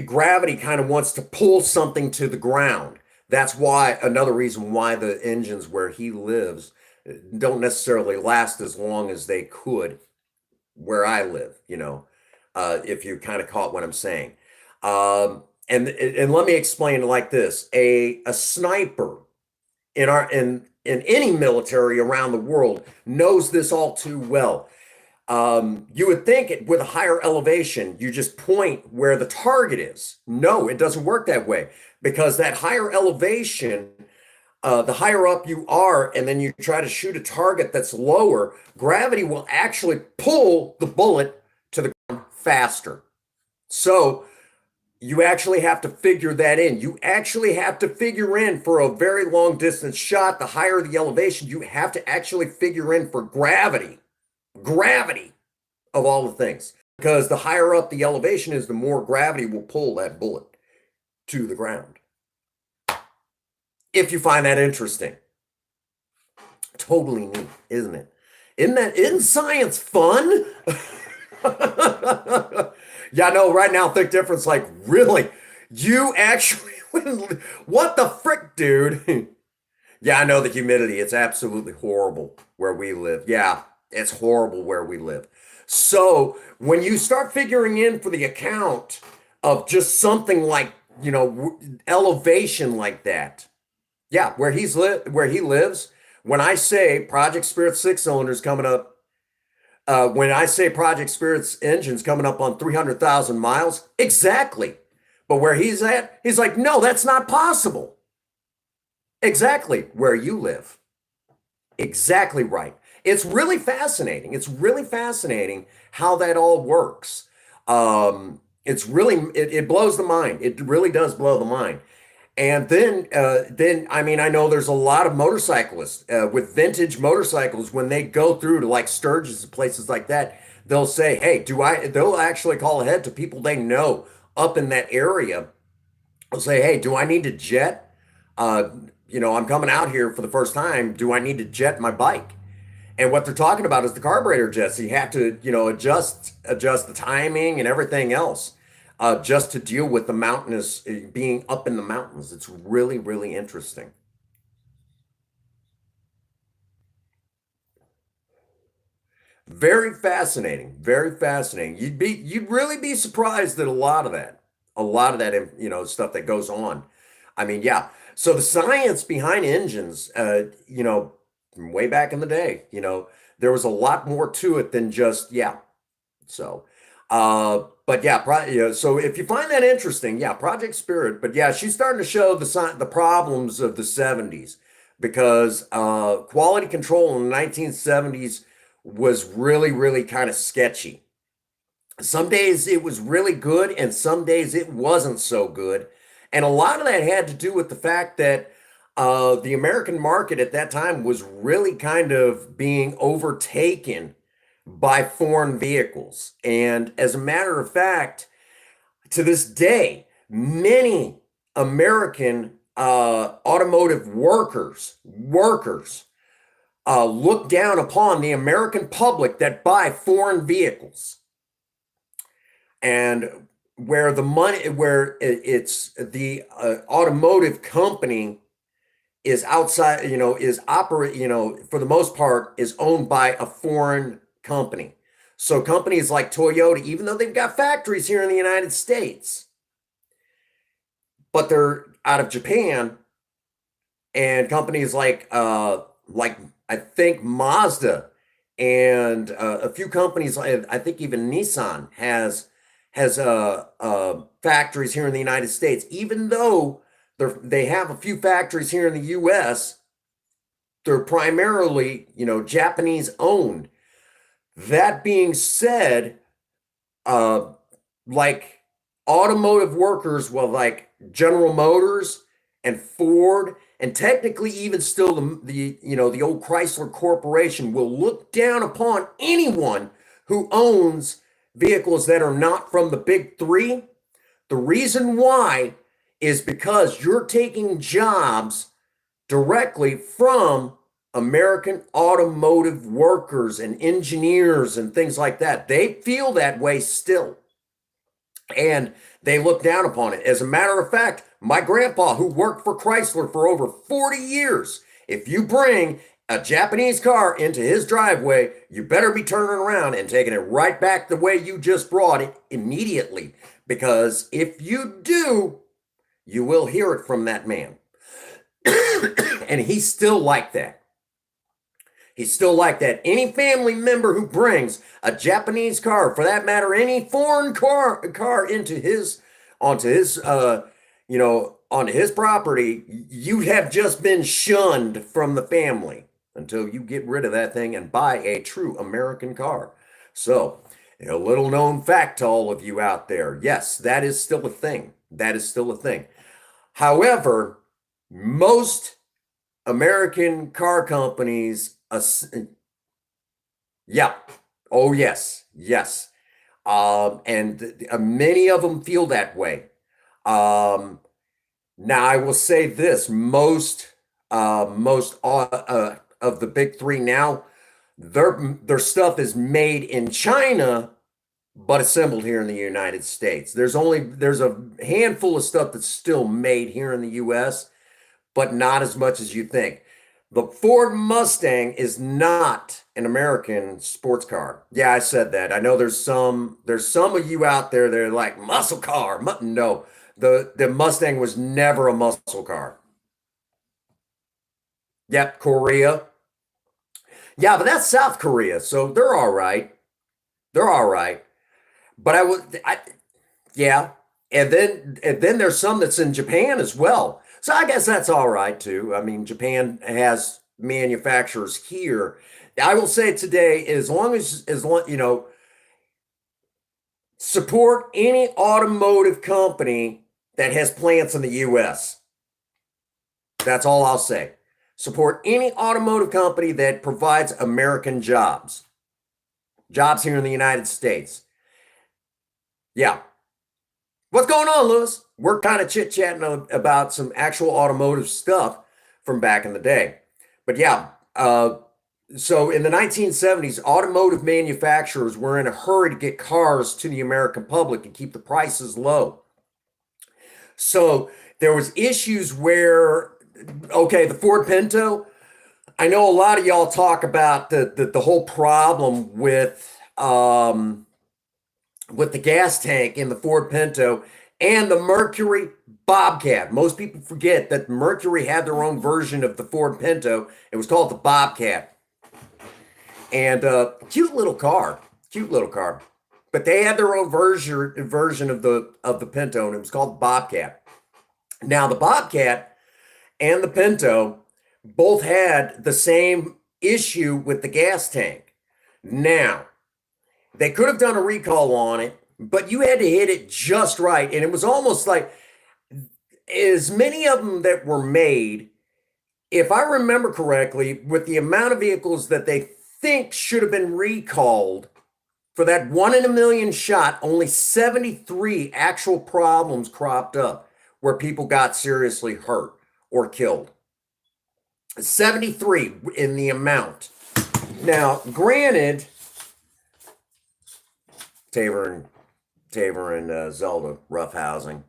gravity kind of wants to pull something to the ground. That's why another reason why the engines where he lives don't necessarily last as long as they could where I live, if you kind of caught what I'm saying. And let me explain it like this. A sniper in any military around the world knows this all too well. You would think with a higher elevation, you just point where the target is. No, it doesn't work that way because that higher elevation, the higher up you are, and then you try to shoot a target that's lower, gravity will actually pull the bullet to the ground faster. So you actually have to figure that in. You actually have to figure in for a very long distance shot, the higher the elevation, you have to actually figure in for gravity of all the things. Because the higher up the elevation is, the more gravity will pull that bullet to the ground. If you find that interesting. Totally neat, isn't it? Isn't science fun? Yeah, I know right now, Thick Difference, like, really? You actually, what the frick, dude? Yeah, I know the humidity. It's absolutely horrible where we live. Yeah, it's horrible where we live. So when you start figuring in for the account of just something like, elevation like that, yeah, where he lives, when I say Project Spirit 6 cylinders coming up, When I say Project Spirit's engine's coming up on 300,000 miles, exactly. But where he's at, he's like, no, that's not possible. Exactly where you live. Exactly right. It's really fascinating. It's really fascinating how that all works. It's really it blows the mind. It really does blow the mind. And then I mean, I know there's a lot of motorcyclists with vintage motorcycles when they go through to like Sturgis and places like that. They'll say, "Hey, do I?" They'll actually call ahead to people they know up in that area. They'll say, "Hey, do I need to jet? Uh, I'm coming out here for the first time. Do I need to jet my bike?" And what they're talking about is the carburetor jets. So you have to, adjust the timing and everything else, just to deal with the mountainous being up in the mountains. It's really, really interesting. Very fascinating. Very fascinating. You'd really be surprised at a lot of that, stuff that goes on. I mean, yeah. So the science behind engines, from way back in the day, there was a lot more to it than just, yeah. So, but yeah, so if you find that interesting, yeah, Project Spirit. But yeah, she's starting to show the problems of the 70s because quality control in the 1970s was really, really kind of sketchy. Some days it was really good, and some days it wasn't so good. And a lot of that had to do with the fact that the American market at that time was really kind of being overtaken by foreign vehicles. And as a matter of fact, to this day, many American automotive workers look down upon the American public that buy foreign vehicles, and where it's the automotive company is outside, is operate, for the most part, is owned by a foreign company. So companies like Toyota, even though they've got factories here in the United States, but they're out of Japan, and companies like I think Mazda and a few companies, I think even Nissan has factories here in the United States. Even though they have a few factories here in the U.S., they're primarily, Japanese owned. That being said, uh, like automotive workers, well, like General Motors and Ford, and technically even still the old Chrysler Corporation will look down upon anyone who owns vehicles that are not from the big three. The reason why is because you're taking jobs directly from American automotive workers and engineers and things like that. They feel that way still, and they look down upon it. As a matter of fact, my grandpa, who worked for Chrysler for over 40 years, if you bring a Japanese car into his driveway, you better be turning around and taking it right back the way you just brought it immediately. Because if you do, you will hear it from that man. And he's still like that. He's still like that. Any family member who brings a Japanese car, for that matter, any foreign car onto his onto his property, you have just been shunned from the family until you get rid of that thing and buy a true American car. So, a little known fact to all of you out there. Yes, that is still a thing. That is still a thing. However, most American car companies, yeah, oh yes, yes, and many of them feel that way. Um, Now I will say this: most of the big three now, their stuff is made in China, but assembled here in the United States. There's a handful of stuff that's still made here in the U.S., but not as much as you think. The Ford Mustang is not an American sports car. Yeah, I said that. I know there's some of you out there that are like muscle car. No, the Mustang was never a muscle car. Yep, Korea. Yeah, but that's South Korea, so they're all right. They're all right. But yeah, and then there's some that's in Japan as well. So I guess that's all right too. I mean, Japan has manufacturers here. I will say today, as long support any automotive company that has plants in the U.S. That's all I'll say. Support any automotive company that provides American jobs here in the United States. Yeah. What's going on, Lewis? We're kind of chit chatting about some actual automotive stuff from back in the day. But yeah, so in the 1970s, automotive manufacturers were in a hurry to get cars to the American public and keep the prices low. So there was issues where, okay, the Ford Pinto, I know a lot of y'all talk about the whole problem with the gas tank in the Ford Pinto and the Mercury Bobcat. Most people forget that Mercury had their own version of the Ford Pinto. It was called the Bobcat. And cute little car, cute little car. But they had their own version of the Pinto, and it was called the Bobcat. Now the Bobcat and the Pinto both had the same issue with the gas tank. Now, they could have done a recall on it, but you had to hit it just right. And it was almost like as many of them that were made, if I remember correctly, with the amount of vehicles that they think should have been recalled for that 1 in a million shot, only 73 actual problems cropped up where people got seriously hurt or killed. 73 in the amount. Now, granted, Taver and Zelda roughhousing,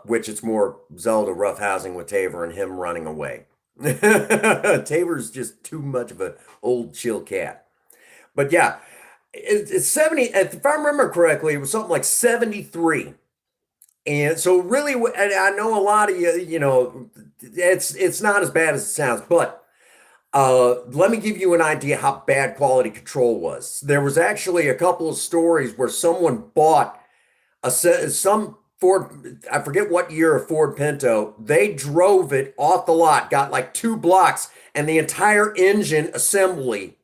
which it's more Zelda roughhousing with Taver and him running away. Taver's just too much of an old chill cat. But yeah, it's 70. If I remember correctly, it was something like 73. And so really, and I know a lot of it's not as bad as it sounds, but let me give you an idea how bad quality control was. There was actually a couple of stories where someone bought some Ford, I forget what year, a Ford Pinto. They drove it off the lot, got like 2 blocks, and the entire engine assembly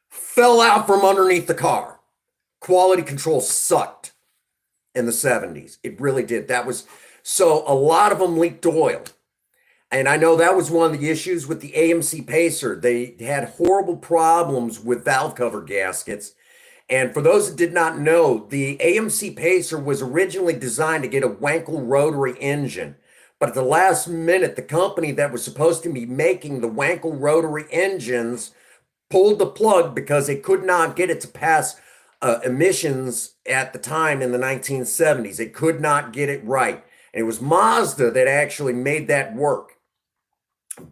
fell out from underneath the car. Quality control sucked in the 70s. It really did. That was so a lot of them leaked oil. And I know that was one of the issues with the AMC Pacer. They had horrible problems with valve cover gaskets. And for those that did not know, the AMC Pacer was originally designed to get a Wankel rotary engine. But at the last minute, the company that was supposed to be making the Wankel rotary engines pulled the plug because they could not get it to pass emissions at the time in the 1970s. They could not get it right. And it was Mazda that actually made that work.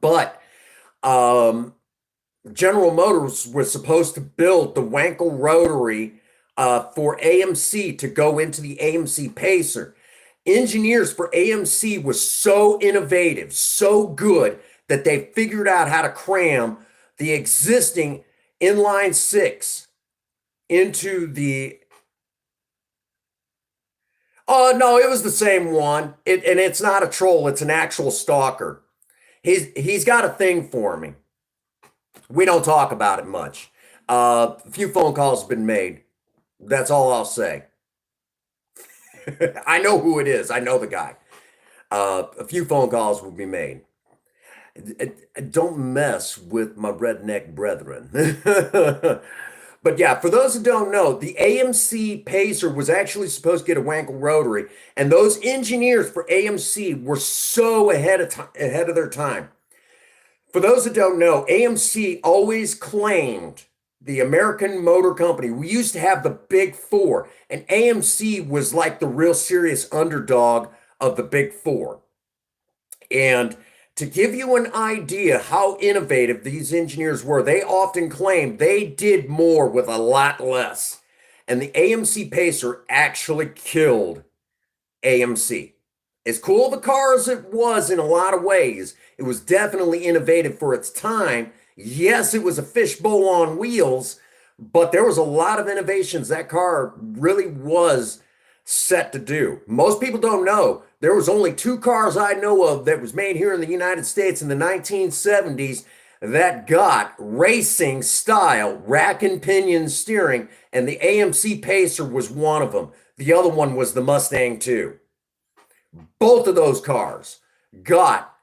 But General Motors was supposed to build the Wankel rotary for AMC to go into the AMC Pacer. Engineers for AMC was so innovative, so good that they figured out how to cram the existing inline six into the. Oh no, it was the same one. And it's not a troll; it's an actual stalker. He's got a thing for me. We don't talk about it much. A few phone calls have been made. That's all I'll say. I know who it is. I know the guy. A few phone calls will be made. Don't mess with my redneck brethren. But yeah, for those who don't know, the AMC Pacer was actually supposed to get a Wankel rotary, and those engineers for AMC were so ahead of their time. For those that don't know, AMC always claimed the American Motor Company. We used to have the big four, and AMC was like the real serious underdog of the big four. And to give you an idea how innovative these engineers were, they often claimed they did more with a lot less. And the AMC Pacer actually killed AMC. As cool of a car as it was in a lot of ways, it was definitely innovative for its time Yes, it was a fishbowl on wheels, but there was a lot of innovations that car really was set to do. Most people don't know there was only two cars I know of that was made here in the United States in the 1970s that got racing style rack and pinion steering, and the AMC Pacer was one of them. The other one was the Mustang 2. Both of those cars got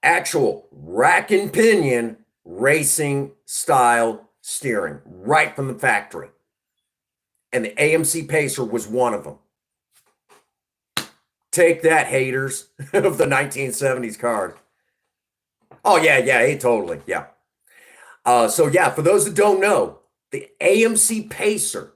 actual rack and pinion racing style steering right from the factory. And the AMC Pacer was one of them. Take that, haters of the 1970s cars. Oh, yeah, totally. Yeah. So, yeah, for those that don't know, the AMC Pacer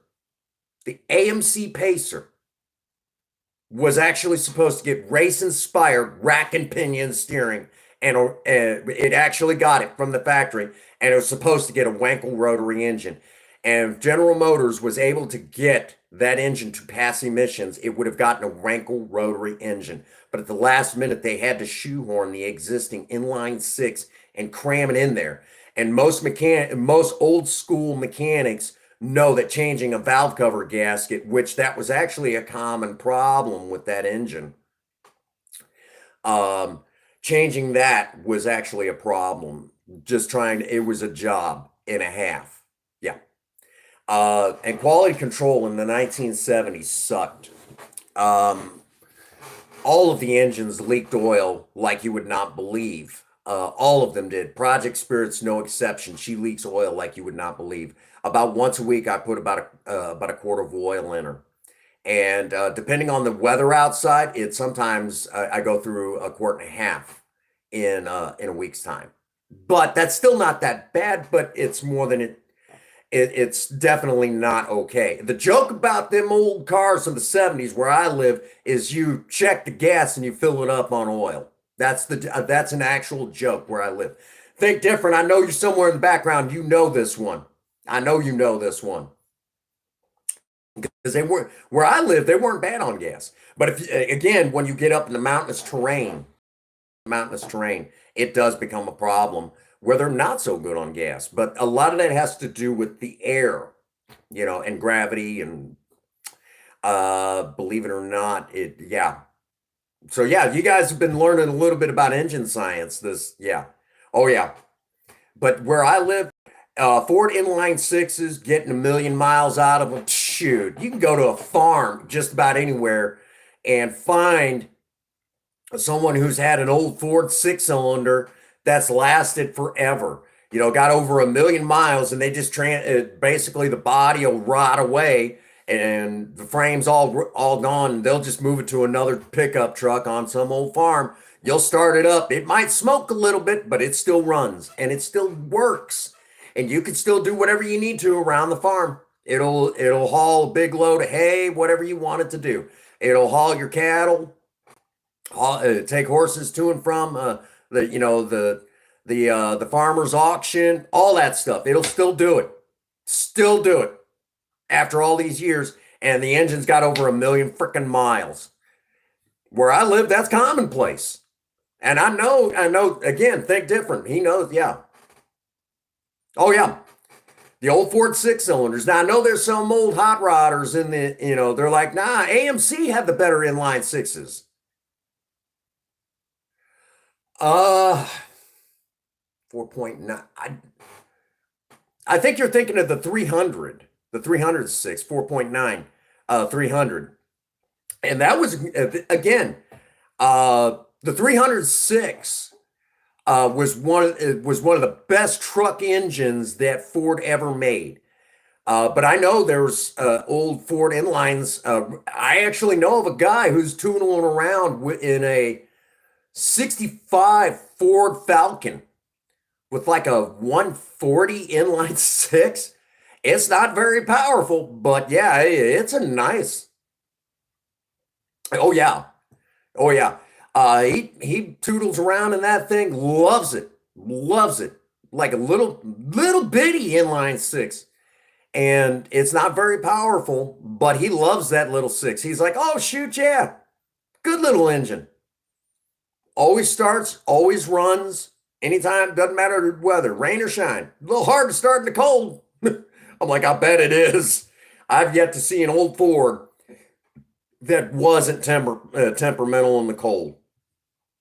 was actually supposed to get race-inspired rack and pinion steering, and it actually got it from the factory, and it was supposed to get a Wankel rotary engine. And if General Motors was able to get that engine to pass emissions, it would have gotten a Wankel rotary engine. But at the last minute, they had to shoehorn the existing inline six and cram it in there. And most old school mechanics know that changing a valve cover gasket, which that was actually a common problem with that engine, changing that was actually a problem. It was a job and a half. Yeah. And quality control in the 1970s sucked. All of the engines leaked oil like you would not believe. All of them did. Project Spirit's no exception. She leaks oil like you would not believe. About once a week, I put about a quart of oil in her. And depending on the weather outside, sometimes I go through a quart and a half in a week's time. But that's still not that bad, but it's more than it's definitely not okay. The joke about them old cars from the 70s where I live is you check the gas and you fill it up on oil. That's an actual joke where I live. Think different. I know you're somewhere in the background. You know this one. I know you know this one. Because where I live, they weren't bad on gas. But again, when you get up in the mountainous terrain, it does become a problem where they're not so good on gas. But a lot of that has to do with the air, and gravity, and believe it or not, yeah. So yeah, you guys have been learning a little bit about engine science. Oh yeah. But where I live, Ford inline sixes, getting 1,000,000 miles out of them. Shoot, you can go to a farm just about anywhere and find someone who's had an old Ford six-cylinder that's lasted forever. Got over 1,000,000 miles, and they just basically the body will rot away and the frame's all gone. And they'll just move it to another pickup truck on some old farm. You'll start it up. It might smoke a little bit, but it still runs and it still works. And you can still do whatever you need to around the farm. It'll haul a big load of hay, whatever you want it to do. It'll haul your cattle, take horses to and from the farmer's auction, all that stuff. It'll still do it. Still do it after all these years. And the engine's got over 1,000,000 freaking miles. Where I live, that's commonplace. And I know, again, think different. He knows, yeah. Oh, yeah. The old Ford six-cylinders. Now, I know there's some old hot rodders in they're like, nah, AMC had the better inline sixes. 4.9. I think you're thinking of the 300, the 306, 4.9, 300. And that was, again, the 306 was one of the best truck engines that Ford ever made. But I know there's old Ford inlines. I actually know of a guy who's tooling around in a 65 Ford Falcon with like a 140 inline six. It's not very powerful, but yeah, it's a nice. Oh yeah. He toodles around in that thing, loves it, like a little bitty inline six. And it's not very powerful, but he loves that little six. He's like, oh shoot, yeah, good little engine. Always starts, always runs, Anytime, doesn't matter the weather, rain or shine. A little hard to start in the cold. I'm like, I bet it is. I've yet to see an old Ford that wasn't temperamental in the cold.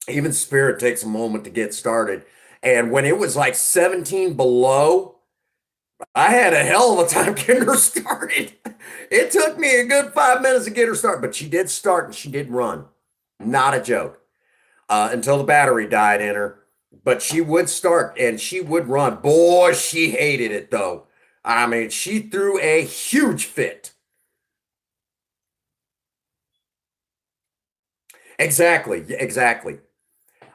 Even Spirit takes a moment to get started. And when it was like 17 below, I had a hell of a time getting her started. It took me a good 5 minutes to get her started, but she did start and she did run. Not a joke. Until the battery died in her. But she would start and she would run. Boy, she hated it though. I mean, she threw a huge fit. Exactly, exactly.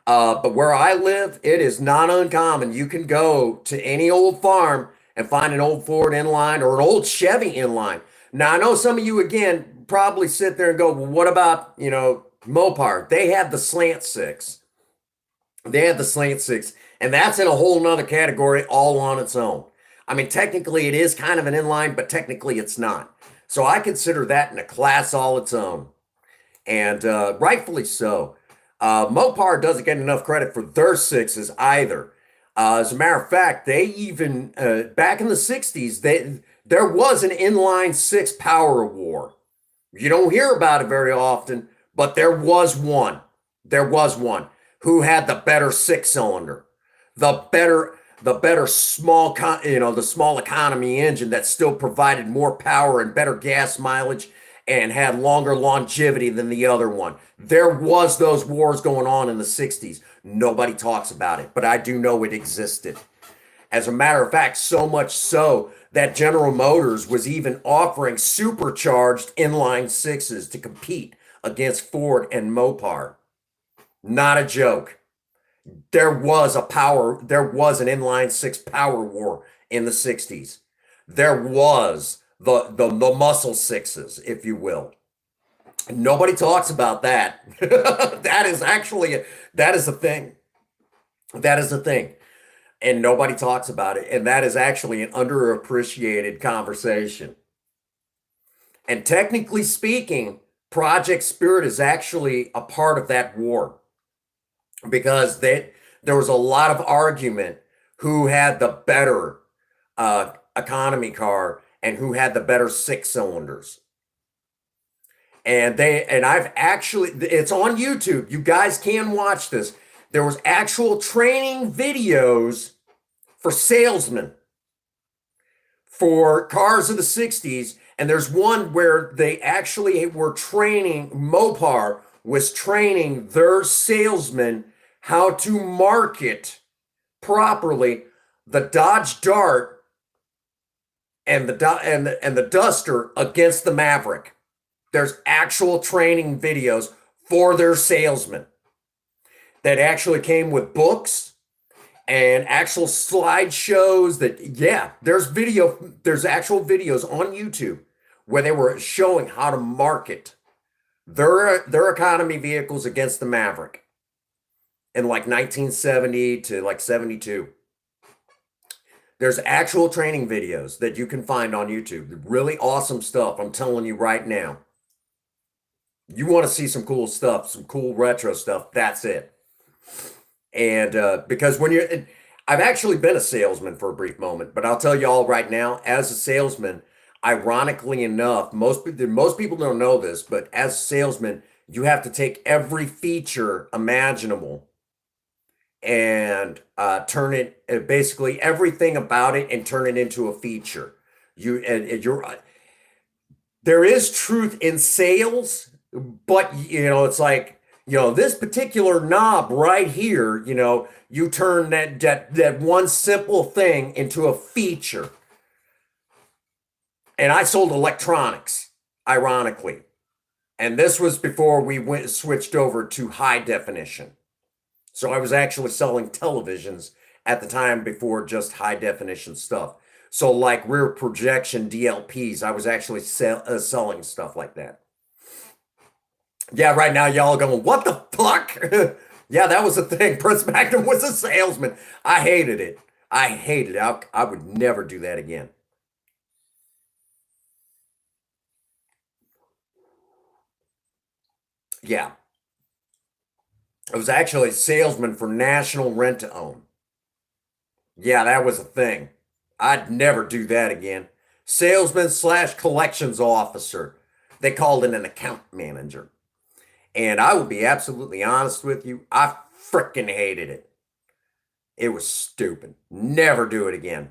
But where I live, it is not uncommon. You can go to any old farm and find an old Ford inline or an old Chevy inline. Now, I know some of you, again, probably sit there and go, well, what about, Mopar? They have the slant six. They have the slant six, and that's in a whole nother category all on its own. I mean, technically, it is kind of an inline, but technically, it's not. So I consider that in a class all its own, and rightfully so. Mopar doesn't get enough credit for their sixes either. As a matter of fact, they even back in the '60s, there was an inline six power war. You don't hear about it very often, but there was one. There was one who had the better six cylinder, the better the small economy engine that still provided more power and better gas mileage and had longer longevity than the other one. There was those wars going on in the 60s. Nobody talks about it, but I do know it existed. As a matter of fact, so much so that General Motors was even offering supercharged inline sixes to compete against Ford and Mopar. Not a joke. There was an inline six power war in the 60s. There was the muscle sixes, if you will. Nobody talks about that. That is a thing. That is a thing. And nobody talks about it. And that is actually an underappreciated conversation. And technically speaking, Project Spirit is actually a part of that war because there was a lot of argument who had the better economy car and who had the better six cylinders. And I've actually, it's on YouTube. You guys can watch this. There was actual training videos for salesmen for cars of the 60s. And there's one where they actually were training, Mopar was training their salesmen how to market properly the Dodge Dart and the Duster against the Maverick. There's actual training videos for their salesmen that actually came with books and actual slideshows that, yeah, there's actual videos on YouTube where they were showing how to market their economy vehicles against the Maverick in like 1970 to like 72. There's actual training videos that you can find on YouTube. Really awesome stuff, I'm telling you right now. You want to see some cool stuff, some cool retro stuff, that's it. And because I've actually been a salesman for a brief moment, but I'll tell you all right now, as a salesman, ironically enough, most people don't know this, but as a salesman, you have to take every feature imaginable and turn it basically everything about it and turn it into a feature. There is truth in sales, but it's like, this particular knob right here, you turn that one simple thing into a feature. And I sold electronics, ironically. And this was before we switched over to high definition. So I was actually selling televisions at the time before just high definition stuff. So like rear projection DLPs, I was actually selling stuff like that. Yeah, right now y'all are going, what the fuck? Yeah, that was the thing. Prince Magnum was a salesman. I hated it. I hated it. I would never do that again. Yeah, I was actually a salesman for National Rent to Own. Yeah, that was a thing. I'd never do that again. Salesman slash collections officer. They called it an account manager. And I will be absolutely honest with you, I freaking hated it. It was stupid. Never do it again.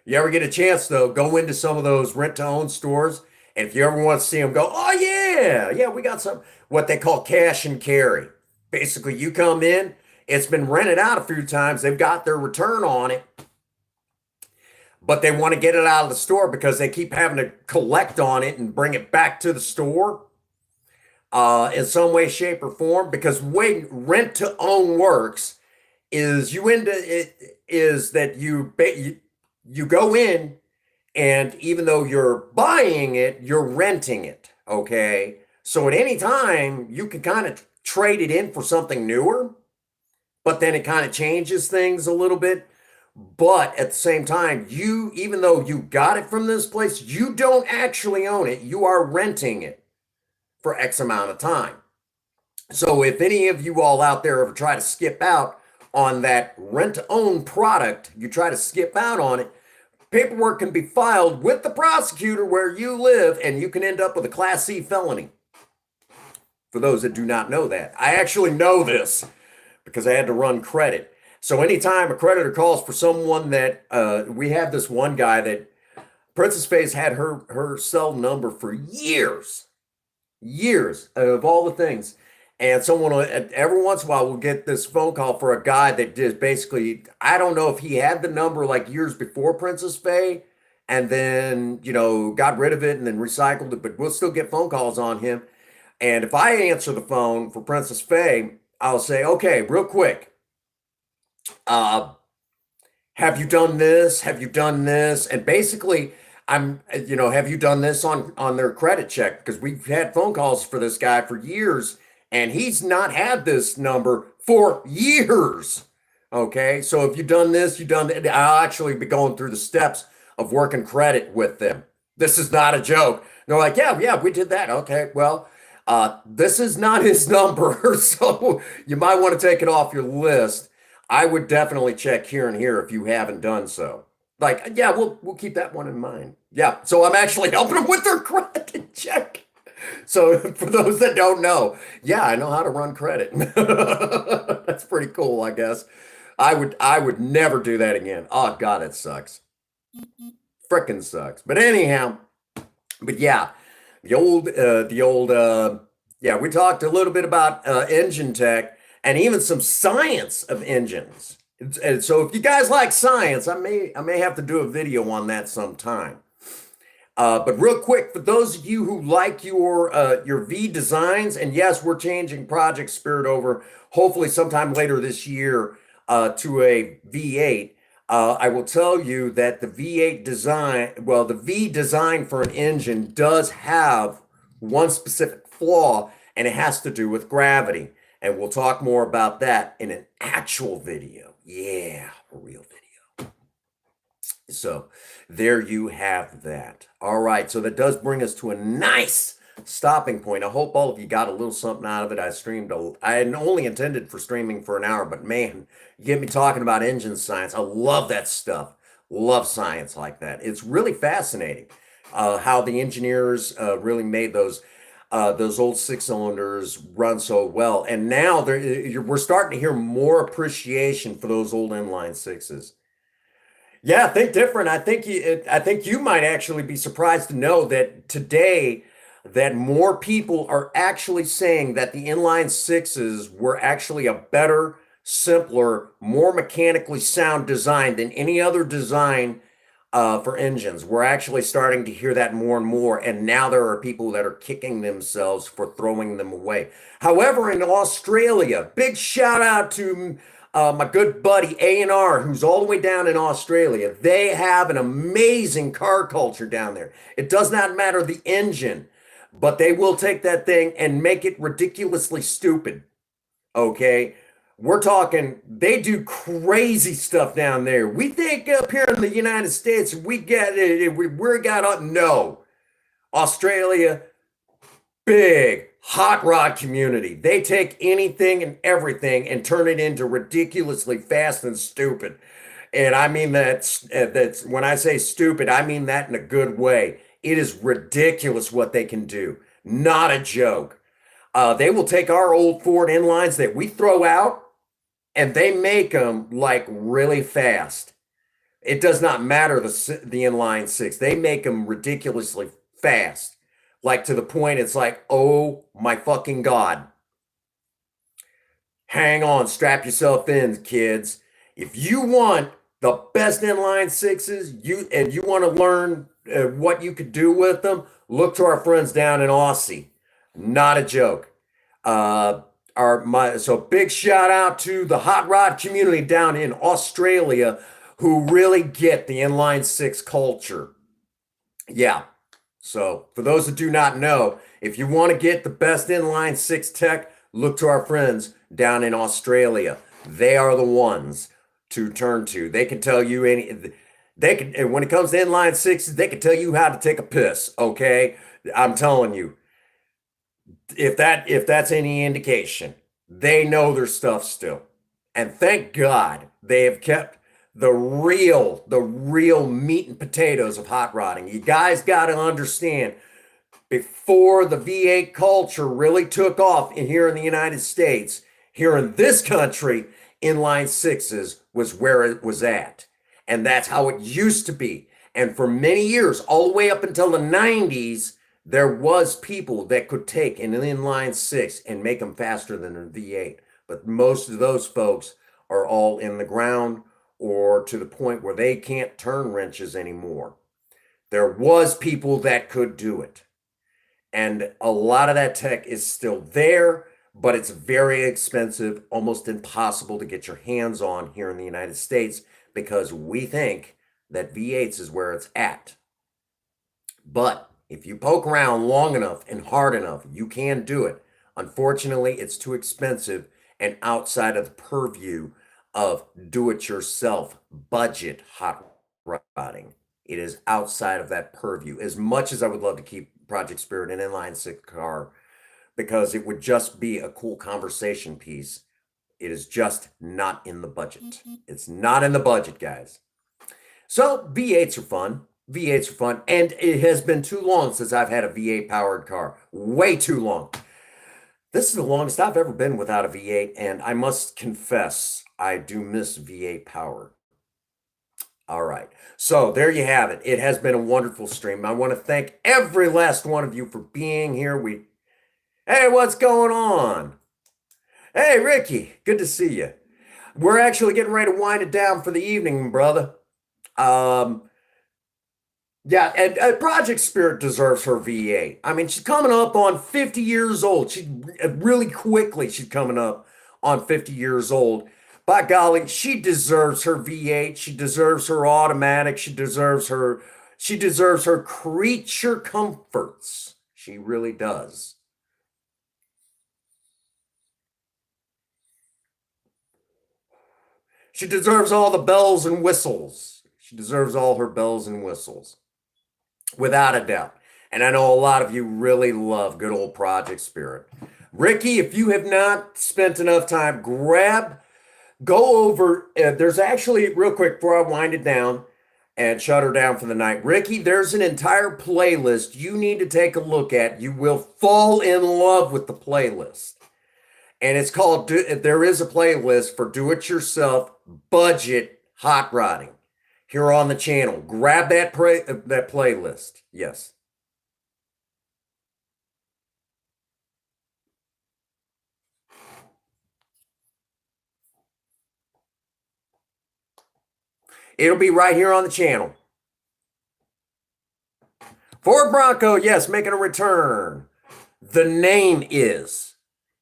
You ever get a chance though, go into some of those rent to own stores, and if you ever want to see them, go, oh yeah, yeah, we got some what they call cash and carry. Basically, you come in, it's been rented out a few times, they've got their return on it, but they want to get it out of the store because they keep having to collect on it and bring it back to the store in some way, shape, or form. Because the way rent to own works is you into it is that you go in, and even though you're buying it, you're renting it. Okay. So at any time, you can kind of trade it in for something newer, but then it kind of changes things a little bit. But at the same time, even though you got it from this place, you don't actually own it. You are renting it for X amount of time. So if any of you all out there ever try to skip out on that rent to own product, you try to skip out on it, paperwork can be filed with the prosecutor where you live, and you can end up with a Class C felony. For those that do not know that, I actually know this because I had to run credit. So anytime a creditor calls for someone that we have this one guy that Princess Faye's had her cell number for years of all the things. And someone every once in a while will get this phone call for a guy that did basically, I don't know if he had the number like years before Princess Faye and then, got rid of it and then recycled it, but we'll still get phone calls on him. And if I answer the phone for Princess Faye, I'll say, okay, real quick, uh, have you done this? Have you done this? And basically, have you done this on their credit check? Because we've had phone calls for this guy for years, and he's not had this number for years. Okay, so if you've done this, you've done that. I'll actually be going through the steps of working credit with them. This is not a joke. They're like, yeah, we did that. Okay, well, this is not his number, so you might want to take it off your list. I would definitely check here and here if you haven't done so. Like, yeah, we'll keep that one in mind. Yeah, so I'm actually helping them with their credit check. So for those that don't know, yeah, I know how to run credit. That's pretty cool, I guess. I would never do that again. Oh God, it sucks. Frickin' sucks. But anyhow, but yeah, the old yeah, we talked a little bit about engine tech and even some science of engines. And so if you guys like science, I may have to do a video on that sometime. But real quick, for those of you who like your V designs, and yes, we're changing Project Spirit over, hopefully sometime later this year to a V8. I will tell you that the V8 design, well, the V design for an engine does have one specific flaw, and it has to do with gravity. And we'll talk more about that in an actual video. Yeah, a real video. So there you have that. All right, so that does bring us to a nice stopping point. I hope all of you got a little something out of it. I had only intended for streaming for an hour, but man, you get me talking about engine science. I love that stuff. Love science like that. It's really fascinating how the engineers really made those old six cylinders run so well. And now we're starting to hear more appreciation for those old inline sixes. Yeah, think different. I think you might actually be surprised to know that today that more people are actually saying that the inline sixes were actually a better, simpler, more mechanically sound design than any other design for engines. We're actually starting to hear that more and more, and now there are people that are kicking themselves for throwing them away. However, in Australia, big shout out to my good buddy A&R, who's all the way down in Australia. They have an amazing car culture down there. It does not matter the engine, but they will take that thing and make it ridiculously stupid. Okay. We're talking, they do crazy stuff down there. We think up here in the United States, we got it, we're got, no. Australia, big hot rod community. They take anything and everything and turn it into ridiculously fast and stupid. And I mean that's when I say stupid, I mean that in a good way. It is ridiculous what they can do. Not a joke. They will take our old Ford inlines that we throw out and they make them like really fast. It does not matter the inline six. They make them ridiculously fast, like to the point it's like, oh my fucking god. Hang on, strap yourself in, kids. If you want the best inline sixes, you want to learn what you could do with them, look to our friends down in Aussie. Not a joke. So big shout out to the hot rod community down in Australia who really get the inline six culture. Yeah. So for those that do not know, if you want to get the best inline six tech, look to our friends down in Australia. They are the ones to turn to. They can tell you they can, when it comes to inline sixes, they can tell you how to take a piss. Okay. I'm telling you, if that's any indication, they know their stuff still. And thank God they have kept the real meat and potatoes of hot rodding. You guys got to understand, before the V8 culture really took off here in the United States, here in this country, inline sixes was where it was at. And that's how it used to be. And for many years, all the way up until the 90s, there was people that could take an inline six and make them faster than a V8. But most of those folks are all in the ground or to the point where they can't turn wrenches anymore. There was people that could do it. And a lot of that tech is still there, but it's very expensive, almost impossible to get your hands on here in the United States because we think that V8s is where it's at. But if you poke around long enough and hard enough, you can do it. Unfortunately, it's too expensive and outside of the purview of do-it-yourself budget hot rodding. It is outside of that purview. As much as I would love to keep Project Spirit an inline six car because it would just be a cool conversation piece, it is just not in the budget. It's not in the budget, guys. So V8s are fun. V8s are fun. And it has been too long since I've had a V8 powered car. Way too long. This is the longest I've ever been without a V8. And I must confess, I do miss V8 power. All right. So there you have it. It has been a wonderful stream. I want to thank every last one of you for being here. Hey, what's going on? Hey, Ricky, good to see you. We're actually getting ready to wind it down for the evening, brother. Yeah, and Project Spirit deserves her VA. I mean, she's coming up on 50 years old. She really quickly, she's coming up on 50 years old. By golly, she deserves her V8. She deserves her automatic. She deserves her creature comforts. She really does. She deserves all the bells and whistles. She deserves all her bells and whistles. Without a doubt. And I know a lot of you really love good old Project Spirit. Ricky, if you have not spent enough time, go over. There's actually, real quick, before I wind it down and shut her down for the night. Ricky, there's an entire playlist you need to take a look at. You will fall in love with the playlist. And it's called, there is a playlist for do-it-yourself budget hot rodding here on the channel. Grab that playlist. Yes. It'll be right here on the channel. Ford Bronco, yes, making a return. The name is.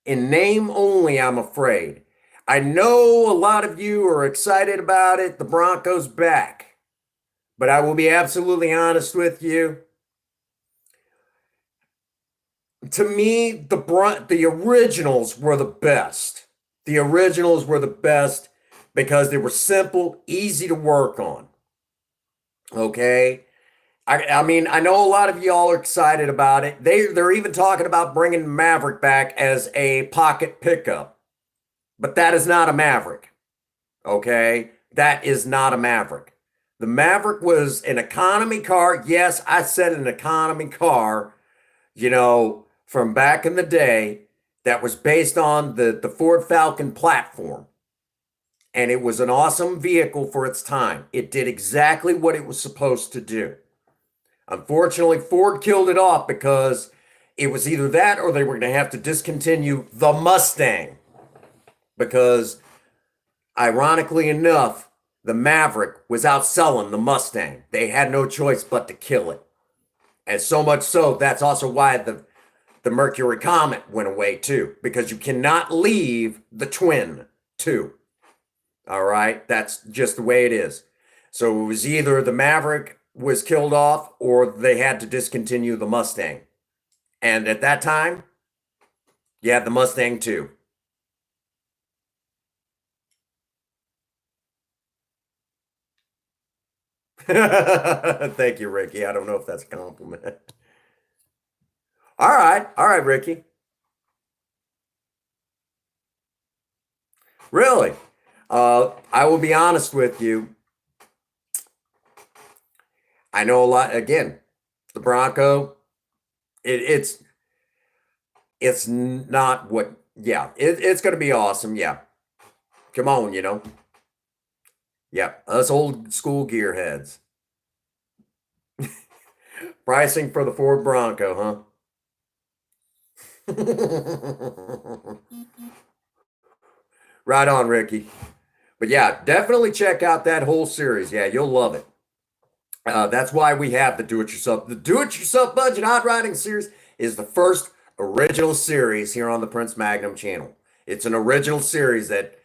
In name only, I'm afraid. I know a lot of you are excited about it. The Bronco's back. But I will be absolutely honest with you. To me, the originals were the best. The originals were the best because they were simple, easy to work on. Okay? I mean, I know a lot of y'all are excited about it. They're even talking about bringing Maverick back as a pocket pickup, but that is not a Maverick. Okay, that is not a Maverick. The Maverick was an economy car. Yes, I said an economy car. From back in the day, that was based on the Ford Falcon platform, and it was an awesome vehicle for its time. It did exactly what it was supposed to do. Unfortunately, Ford killed it off because it was either that or they were going to have to discontinue the Mustang because, ironically enough, the Maverick was outselling the Mustang. They had no choice but to kill it. And so much so, that's also why the Mercury Comet went away too, because you cannot leave the twin too. All right, that's just the way it is. So it was either the Maverick was killed off or they had to discontinue the Mustang. And at that time, you had the Mustang too. Thank you, Ricky. I don't know if that's a compliment. All right, Ricky. Really? I will be honest with you. I know a lot. Again, the Bronco. It's not what. Yeah, it's going to be awesome. Yeah, come on, Yeah, us old school gearheads. Pricing for the Ford Bronco, huh? Right on, Ricky. But yeah, definitely check out that whole series. Yeah, you'll love it. That's why we have the Do It Yourself. The Do It Yourself Budget Hot Riding series is the first original series here on the Prince Magnum channel. It's an original series that,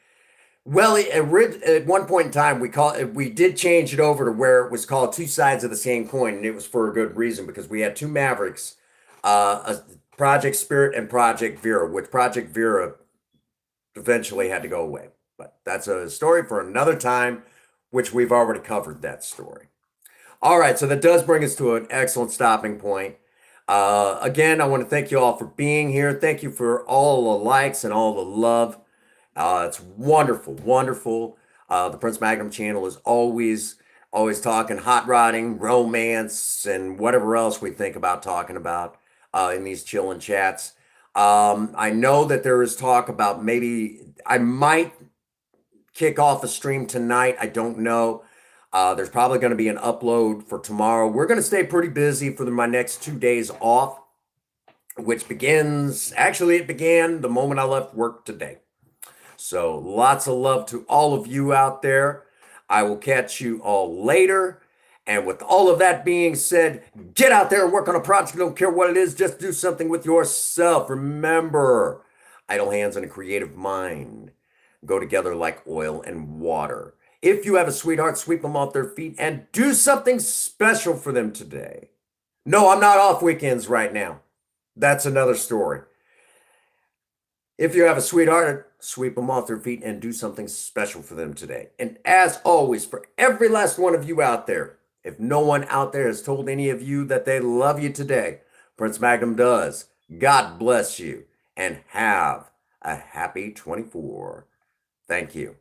well, at one point in time we did change it over to where it was called Two Sides of the Same Coin, and it was for a good reason because we had two Mavericks, Project Spirit and Project Vera, which Project Vera eventually had to go away. But that's a story for another time, which we've already covered that story. All right, so that does bring us to an excellent stopping point. Again, I want to thank you all for being here. Thank you for all the likes and all the love. It's wonderful, wonderful. The Prince Magnum channel is always talking hot rodding, romance, and whatever else we think about talking about in these chillin' chats. I know that there is talk about maybe I might kick off a stream tonight. I don't know. There's probably going to be an upload for tomorrow. We're going to stay pretty busy for my next 2 days off, which it began the moment I left work today. So lots of love to all of you out there. I will catch you all later. And with all of that being said, get out there and work on a project. Don't care what it is, just do something with yourself. Remember, idle hands and a creative mind go together like oil and water. If you have a sweetheart, sweep them off their feet and do something special for them today. No, I'm not off weekends right now. That's another story. If you have a sweetheart, sweep them off their feet and do something special for them today. And as always, for every last one of you out there, if no one out there has told any of you that they love you today, Prince Magnum does. God bless you and have a happy 24. Thank you.